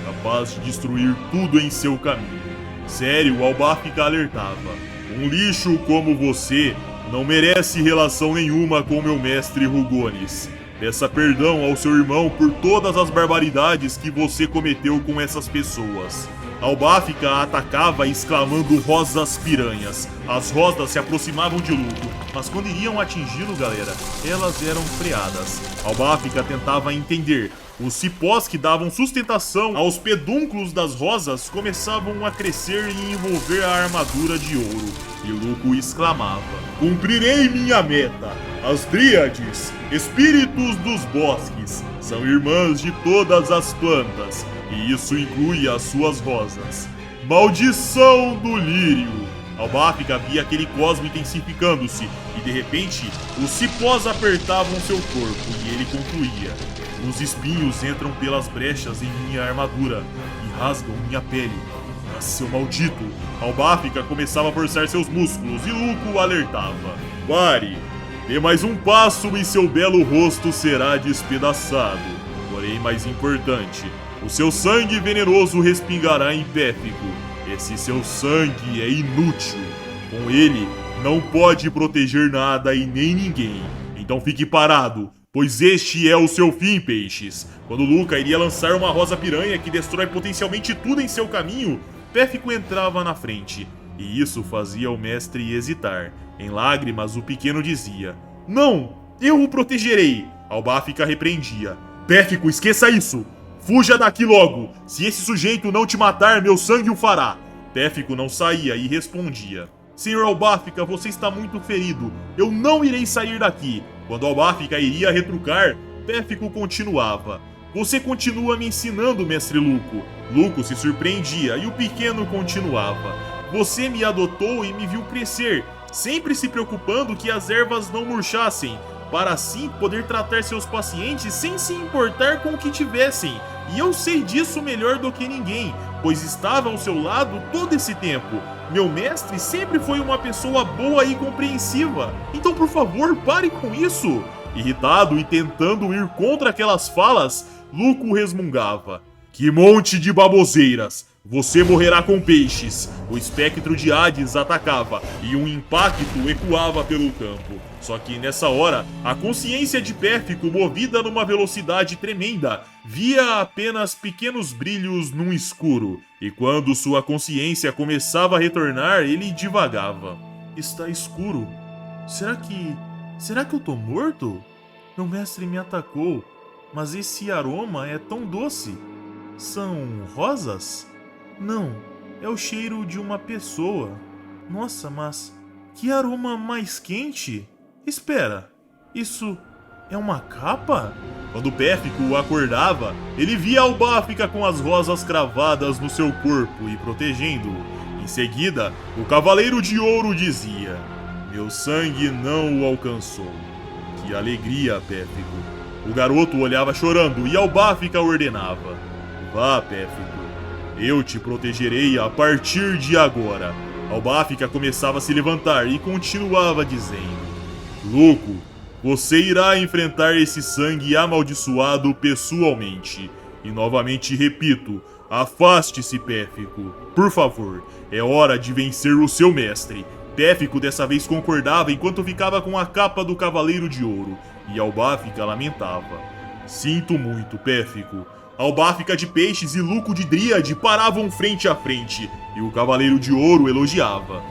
capaz de destruir tudo em seu caminho. Sério, Albafica alertava. Um lixo como você não merece relação nenhuma com meu mestre Rugones. Peça perdão ao seu irmão por todas as barbaridades que você cometeu com essas pessoas. Albafica atacava exclamando rosas piranhas. As rosas se aproximavam de Luco, mas quando iriam atingi-lo, galera, elas eram freadas. Albafica tentava entender. Os cipós que davam sustentação aos pedúnculos das rosas começavam a crescer e envolver a armadura de ouro. E Luco exclamava: Cumprirei minha meta! As Dríades, espíritos dos bosques, são irmãs de todas as plantas, e isso inclui as suas rosas. Maldição do lírio! Albafica via aquele cosmo intensificando-se, e de repente, os cipós apertavam seu corpo, e ele concluía: Os espinhos entram pelas brechas em minha armadura, e rasgam minha pele. Mas seu maldito! Albafica começava a forçar seus músculos, e Luco o alertava: Pare! Dê mais um passo e seu belo rosto será despedaçado. Porém, mais importante, o seu sangue venenoso respingará em Pérfico. Esse seu sangue é inútil. Com ele, não pode proteger nada e nem ninguém. Então fique parado, pois este é o seu fim, peixes. Quando Luca iria lançar uma rosa piranha que destrói potencialmente tudo em seu caminho, Pérfico entrava na frente. E isso fazia o mestre hesitar. Em lágrimas, o pequeno dizia: Não, eu o protegerei. Albafica repreendia: Pérfico, esqueça isso. Fuja daqui logo. Se esse sujeito não te matar, meu sangue o fará. Pérfico não saía e respondia: Senhor Albafica, você está muito ferido. Eu não irei sair daqui. Quando Albafica iria retrucar, Pérfico continuava: Você continua me ensinando, mestre Luco. Luco se surpreendia e o pequeno continuava: Você me adotou e me viu crescer, sempre se preocupando que as ervas não murchassem, para assim poder tratar seus pacientes sem se importar com o que tivessem. E eu sei disso melhor do que ninguém, pois estava ao seu lado todo esse tempo. Meu mestre sempre foi uma pessoa boa e compreensiva. Então, por favor, pare com isso. Irritado e tentando ir contra aquelas falas, Luco resmungava: Que monte de baboseiras! Você morrerá com peixes. O espectro de Hades atacava e um impacto ecoava pelo campo. Só que nessa hora, a consciência de Pérfico, movida numa velocidade tremenda, via apenas pequenos brilhos num escuro. E quando sua consciência começava a retornar, ele divagava: Está escuro. Será que eu tô morto? Meu mestre me atacou, mas esse aroma é tão doce. São rosas? Não, é o cheiro de uma pessoa. Nossa, mas que aroma mais quente! Espera, isso é uma capa? Quando Pérfico acordava, ele via Albáfica com as rosas cravadas no seu corpo e protegendo-o. Em seguida, o Cavaleiro de Ouro dizia: "Meu sangue não o alcançou." Que alegria, Pérfico. O garoto olhava chorando e Albáfica ordenava: "Vá, Pérfico. Eu te protegerei a partir de agora." Albáfica começava a se levantar e continuava dizendo: "Louco, você irá enfrentar esse sangue amaldiçoado pessoalmente. E novamente repito, afaste-se, Pérfico. Por favor, é hora de vencer o seu mestre." Pérfico dessa vez concordava enquanto ficava com a capa do Cavaleiro de Ouro, e Albáfica lamentava: "Sinto muito, Pérfico." Albáfica de Peixes e Luco de Dríade paravam frente a frente, e o Cavaleiro de Ouro elogiava: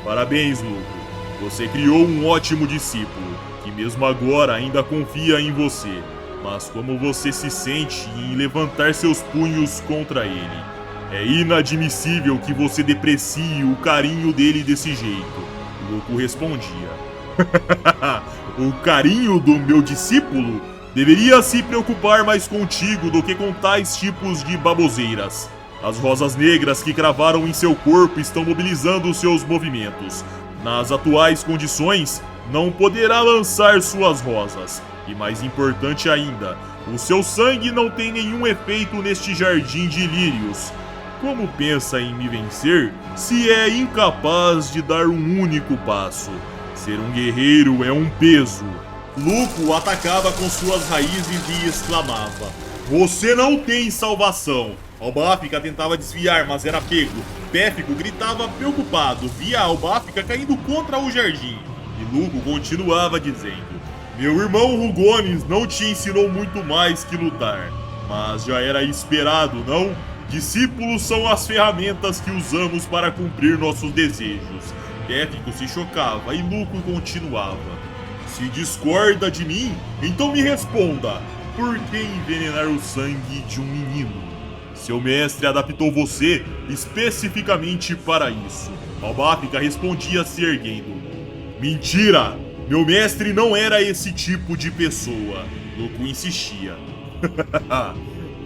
"Parabéns, Luco. Você criou um ótimo discípulo, que mesmo agora ainda confia em você. Mas como você se sente em levantar seus punhos contra ele? É inadmissível que você deprecie o carinho dele desse jeito." Luco respondia: "O carinho do meu discípulo deveria se preocupar mais contigo do que com tais tipos de baboseiras. As rosas negras que cravaram em seu corpo estão mobilizando seus movimentos. Nas atuais condições, não poderá lançar suas rosas. E mais importante ainda, o seu sangue não tem nenhum efeito neste jardim de lírios. Como pensa em me vencer se é incapaz de dar um único passo? Ser um guerreiro é um peso." Luco atacava com suas raízes e exclamava: "Você não tem salvação." Albáfica tentava desviar, mas era pego. Pérfico gritava preocupado, via Albáfica caindo contra o jardim. E Luco continuava dizendo: "Meu irmão Rugones não te ensinou muito mais que lutar. Mas já era esperado, não? Discípulos são as ferramentas que usamos para cumprir nossos desejos." Pérfico se chocava e Luco continuava: "Se discorda de mim, então me responda. Por que envenenar o sangue de um menino? Seu mestre adaptou você especificamente para isso." Albáfica respondia se erguendo: "Mentira! Meu mestre não era esse tipo de pessoa." Luco insistia: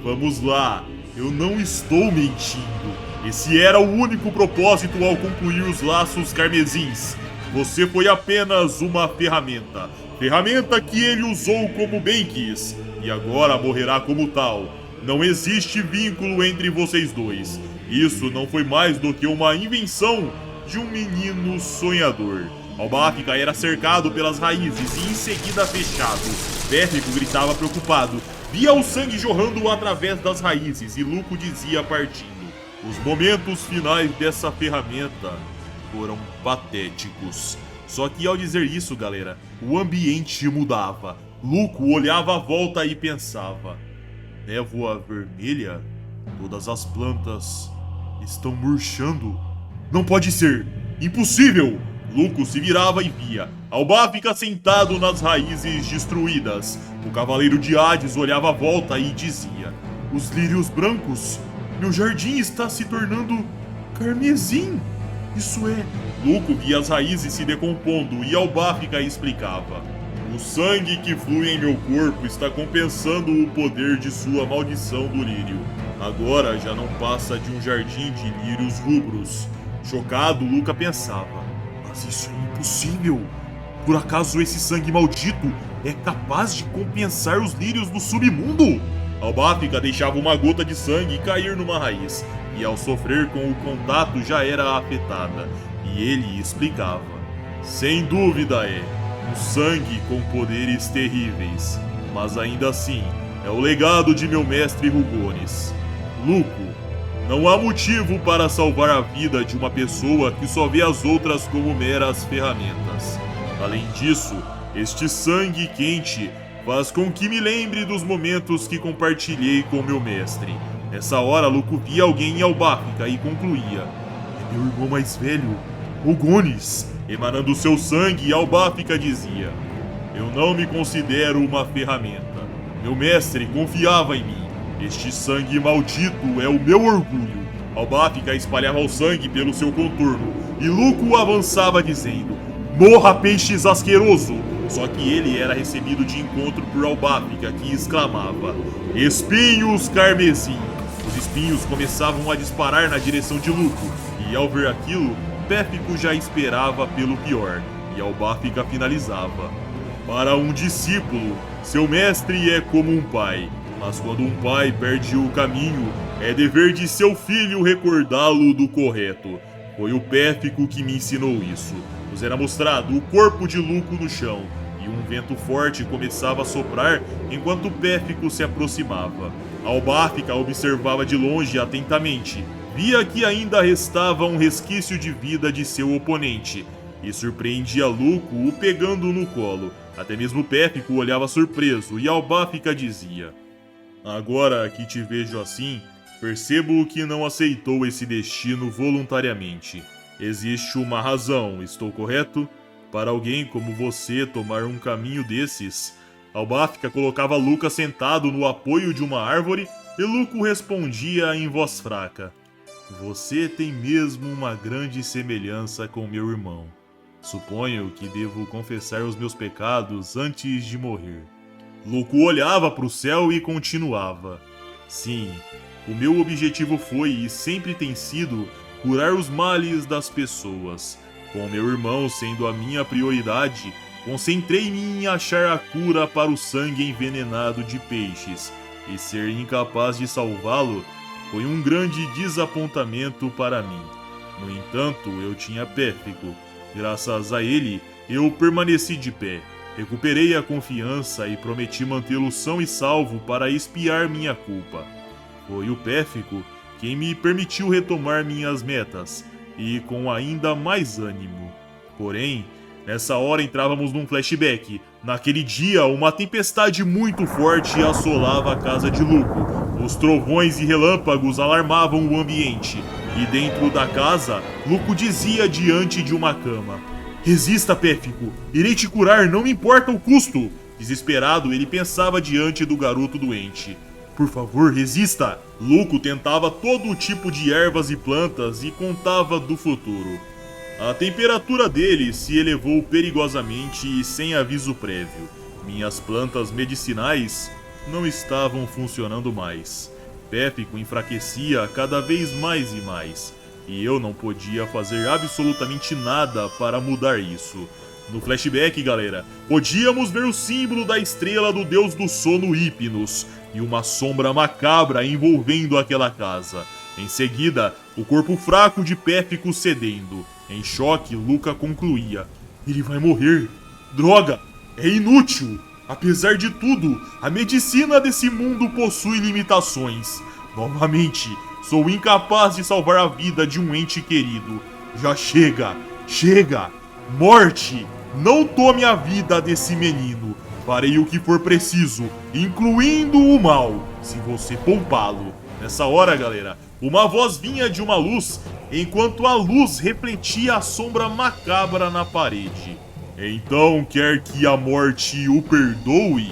"Vamos lá, eu não estou mentindo. Esse era o único propósito ao concluir os laços carmesins. Você foi apenas uma ferramenta. Ferramenta que ele usou como bem quis. E agora morrerá como tal. Não existe vínculo entre vocês dois. Isso não foi mais do que uma invenção de um menino sonhador." Albáfica era cercado pelas raízes e em seguida fechado. Pérfico gritava preocupado. Via o sangue jorrando através das raízes e Luco dizia partindo: "Os momentos finais dessa ferramenta foram patéticos." Só que ao dizer isso, galera, o ambiente mudava. Luco olhava à volta e pensava: "Névoa vermelha? Todas as plantas estão murchando? Não pode ser! Impossível!" Luco se virava e via Albáfica sentado nas raízes destruídas. O Cavaleiro de Hades olhava à volta e dizia: "Os lírios brancos? Meu jardim está se tornando carmesim. Isso é..." Luco via as raízes se decompondo e Albáfica explicava: "O sangue que flui em meu corpo está compensando o poder de sua maldição do lírio. Agora já não passa de um jardim de lírios rubros." Chocado, Luca pensava: "Mas isso é impossível. Por acaso esse sangue maldito é capaz de compensar os lírios do submundo?" Albáfica deixava uma gota de sangue cair numa raiz, e ao sofrer com o contato já era afetada. E ele explicava: "Sem dúvida é um sangue com poderes terríveis, mas ainda assim é o legado de meu mestre Rugones. Luco, não há motivo para salvar a vida de uma pessoa que só vê as outras como meras ferramentas. Além disso, este sangue quente faz com que me lembre dos momentos que compartilhei com meu mestre." Nessa hora, Luco via alguém em Albáfica e concluía: "É meu irmão mais velho, Rugones." Emanando seu sangue, Albáfica dizia: "Eu não me considero uma ferramenta. Meu mestre confiava em mim. Este sangue maldito é o meu orgulho. Albáfica espalhava o sangue pelo seu contorno, e Luco avançava dizendo: morra, peixes asqueroso! Só que ele era recebido de encontro por Albáfica, que exclamava: espinhos carmesim! Os espinhos começavam a disparar na direção de Luco, e ao ver aquilo, Pérfico já esperava pelo pior, e Albáfica finalizava: para um discípulo, seu mestre é como um pai, mas quando um pai perde o caminho, é dever de seu filho recordá-lo do correto. Foi o Pérfico que me ensinou isso. Nos era mostrado o corpo de Luco no chão, e um vento forte começava a soprar enquanto Pérfico se aproximava. Albáfica observava de longe atentamente. Via que ainda restava um resquício de vida de seu oponente, e surpreendia Luco o pegando no colo. Até mesmo Pérfico olhava surpreso, e Albáfica dizia: agora que te vejo assim, percebo que não aceitou esse destino voluntariamente. Existe uma razão, estou correto? Para alguém como você tomar um caminho desses. Albáfica colocava Luca sentado no apoio de uma árvore e Luco respondia em voz fraca: você tem mesmo uma grande semelhança com meu irmão. Suponho que devo confessar os meus pecados antes de morrer. Luco olhava para o céu e continuava: sim, o meu objetivo foi e sempre tem sido curar os males das pessoas. Com meu irmão sendo a minha prioridade, concentrei-me em achar a cura para o sangue envenenado de peixes, e ser incapaz de salvá-lo foi um grande desapontamento para mim. No entanto, eu tinha Pérfico. Graças a ele, eu permaneci de pé. Recuperei a confiança e prometi mantê-lo são e salvo para expiar minha culpa. Foi o Pérfico quem me permitiu retomar minhas metas, e com ainda mais ânimo. Porém, nessa hora entrávamos num flashback. Naquele dia, uma tempestade muito forte assolava a casa de Luco. Os trovões e relâmpagos alarmavam o ambiente, e dentro da casa, Luco dizia diante de uma cama: resista, Pérfico, irei te curar, não me importa o custo. Desesperado, ele pensava diante do garoto doente: por favor, resista! Luco tentava todo tipo de ervas e plantas e contava do futuro. A temperatura dele se elevou perigosamente e sem aviso prévio. Minhas plantas medicinais não estavam funcionando mais. Pérfico enfraquecia cada vez mais e mais, e eu não podia fazer absolutamente nada para mudar isso. No flashback, galera, podíamos ver o símbolo da estrela do deus do sono Hypnos e uma sombra macabra envolvendo aquela casa. Em seguida, o corpo fraco de Pérfico cedendo. Em choque, Luca concluía: ele vai morrer. Droga, é inútil. Apesar de tudo, a medicina desse mundo possui limitações. Novamente, sou incapaz de salvar a vida de um ente querido. Já chega, chega! Morte! Não tome a vida desse menino. Farei o que for preciso, incluindo o mal, se você poupá-lo. Nessa hora, galera, uma voz vinha de uma luz, enquanto a luz refletia a sombra macabra na parede. Então quer que a morte o perdoe?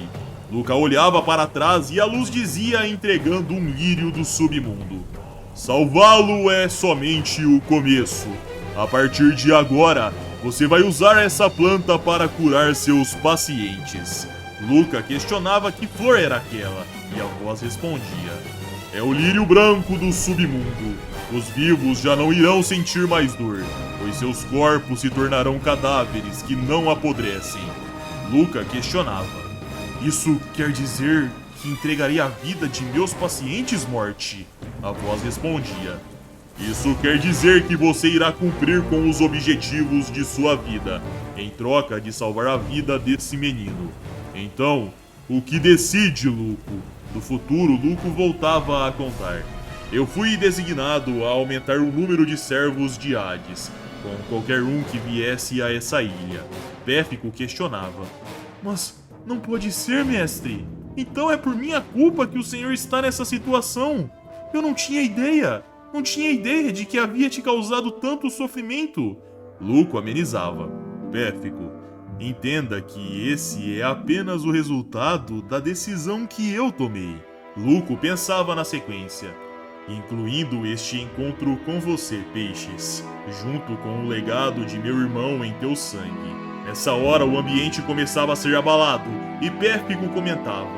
Luca olhava para trás e a luz dizia, entregando um lírio do submundo: salvá-lo é somente o começo. A partir de agora, você vai usar essa planta para curar seus pacientes. Luca questionava que flor era aquela, e a voz respondia: é o lírio branco do submundo. Os vivos já não irão sentir mais dor, pois seus corpos se tornarão cadáveres que não apodrecem. Luca questionava: isso quer dizer que entregaria a vida de meus pacientes, Morte? A voz respondia: isso quer dizer que você irá cumprir com os objetivos de sua vida, em troca de salvar a vida desse menino. Então, o que decide, Luco? No futuro, Luco voltava a contar: eu fui designado a aumentar o número de servos de Hades, com qualquer um que viesse a essa ilha. Pérfico questionava: mas não pode ser, mestre. Então é por minha culpa que o senhor está nessa situação. Eu não tinha ideia. Não tinha ideia de que havia te causado tanto sofrimento. Luco amenizava: Pérfico, entenda que esse é apenas o resultado da decisão que eu tomei. Luco pensava na sequência, incluindo este encontro com você, Peixes, junto com o legado de meu irmão em teu sangue. Nessa hora o ambiente começava a ser abalado e Pérfico comentava: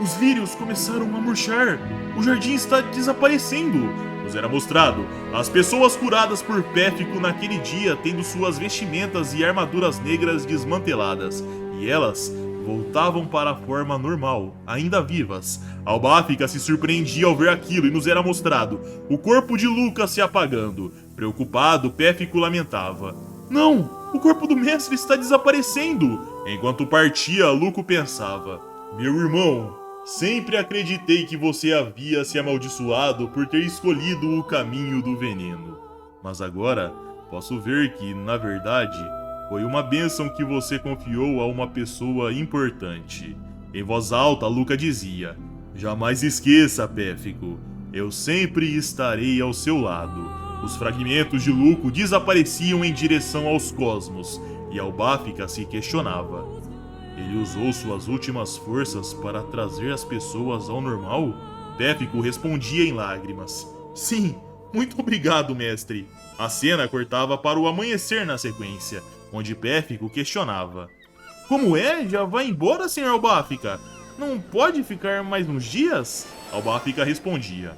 os lírios começaram a murchar, o jardim está desaparecendo. Nos era mostrado as pessoas curadas por Pérfico naquele dia tendo suas vestimentas e armaduras negras desmanteladas, e elas voltavam para a forma normal, ainda vivas. Albáfica se surpreendia ao ver aquilo e nos era mostrado o corpo de Lucas se apagando. Preocupado, Pérfico lamentava: não, o corpo do mestre está desaparecendo. Enquanto partia, Luco pensava: meu irmão, sempre acreditei que você havia se amaldiçoado por ter escolhido o caminho do veneno. Mas agora posso ver que, na verdade, foi uma bênção que você confiou a uma pessoa importante. Em voz alta, Luca dizia: jamais esqueça, Pérfico, eu sempre estarei ao seu lado. Os fragmentos de Luco desapareciam em direção aos cosmos, e Albáfica se questionava: ele usou suas últimas forças para trazer as pessoas ao normal? Pérfico respondia em lágrimas: sim, muito obrigado, mestre. A cena cortava para o amanhecer na sequência, onde Pérfico questionava: como é? Já vai embora, senhor Albáfica? Não pode ficar mais uns dias? Albáfica respondia: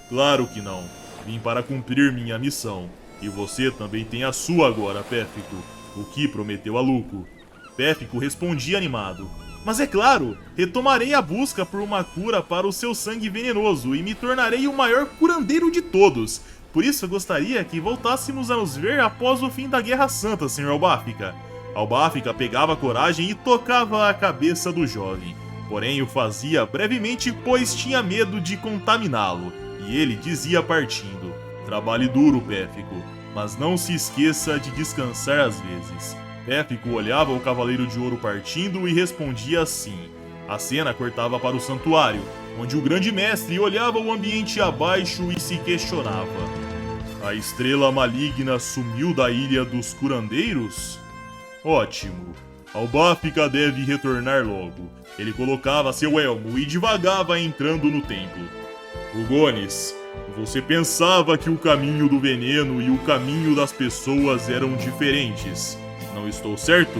claro que não. Vim para cumprir minha missão. E você também tem a sua agora, Pérfico. O que prometeu a Luco. Pérfico respondia animado: mas é claro, retomarei a busca por uma cura para o seu sangue venenoso e me tornarei o maior curandeiro de todos. Por isso eu gostaria que voltássemos a nos ver após o fim da Guerra Santa, senhor Albáfica. Albáfica pegava coragem e tocava a cabeça do jovem, porém o fazia brevemente pois tinha medo de contaminá-lo, e ele dizia partindo: trabalhe duro, Pérfico, mas não se esqueça de descansar às vezes. Pérfico olhava o Cavaleiro de Ouro partindo e respondia assim. A cena cortava para o santuário, onde o grande mestre olhava o ambiente abaixo e se questionava: a estrela maligna sumiu da Ilha dos Curandeiros? Ótimo. Albáfica deve retornar logo. Ele colocava seu elmo e divagava entrando no templo. Hugones, você pensava que o caminho do veneno e o caminho das pessoas eram diferentes. Não estou certo?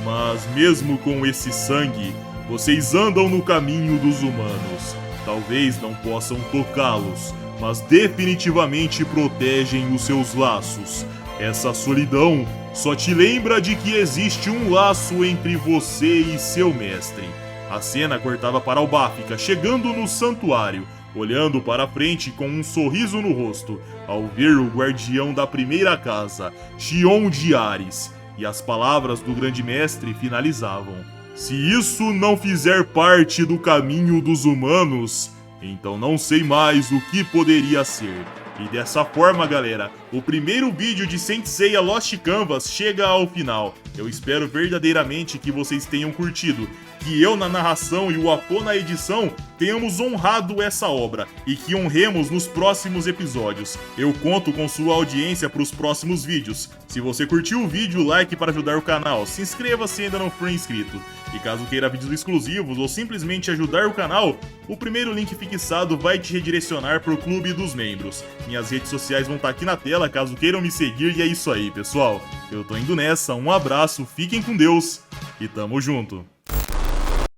Mas mesmo com esse sangue, vocês andam no caminho dos humanos. Talvez não possam tocá-los, mas definitivamente protegem os seus laços. Essa solidão só te lembra de que existe um laço entre você e seu mestre. A cena cortava para Albáfica chegando no santuário, olhando para frente com um sorriso no rosto, ao ver o guardião da primeira casa, Xion de Ares. E as palavras do grande mestre finalizavam: se isso não fizer parte do caminho dos humanos, então não sei mais o que poderia ser. E dessa forma, galera, o primeiro vídeo de Saint Seiya Lost Canvas chega ao final. Eu espero verdadeiramente que vocês tenham curtido, que eu na narração e o Apo na edição tenhamos honrado essa obra e que honremos nos próximos episódios. Eu conto com sua audiência para os próximos vídeos. Se você curtiu o vídeo, like para ajudar o canal, se inscreva se ainda não for inscrito. E caso queira vídeos exclusivos ou simplesmente ajudar o canal, o primeiro link fixado vai te redirecionar para o clube dos membros. Minhas redes sociais vão estar aqui na tela caso queiram me seguir, e é isso aí, pessoal. Eu tô indo nessa, um abraço, fiquem com Deus e tamo junto.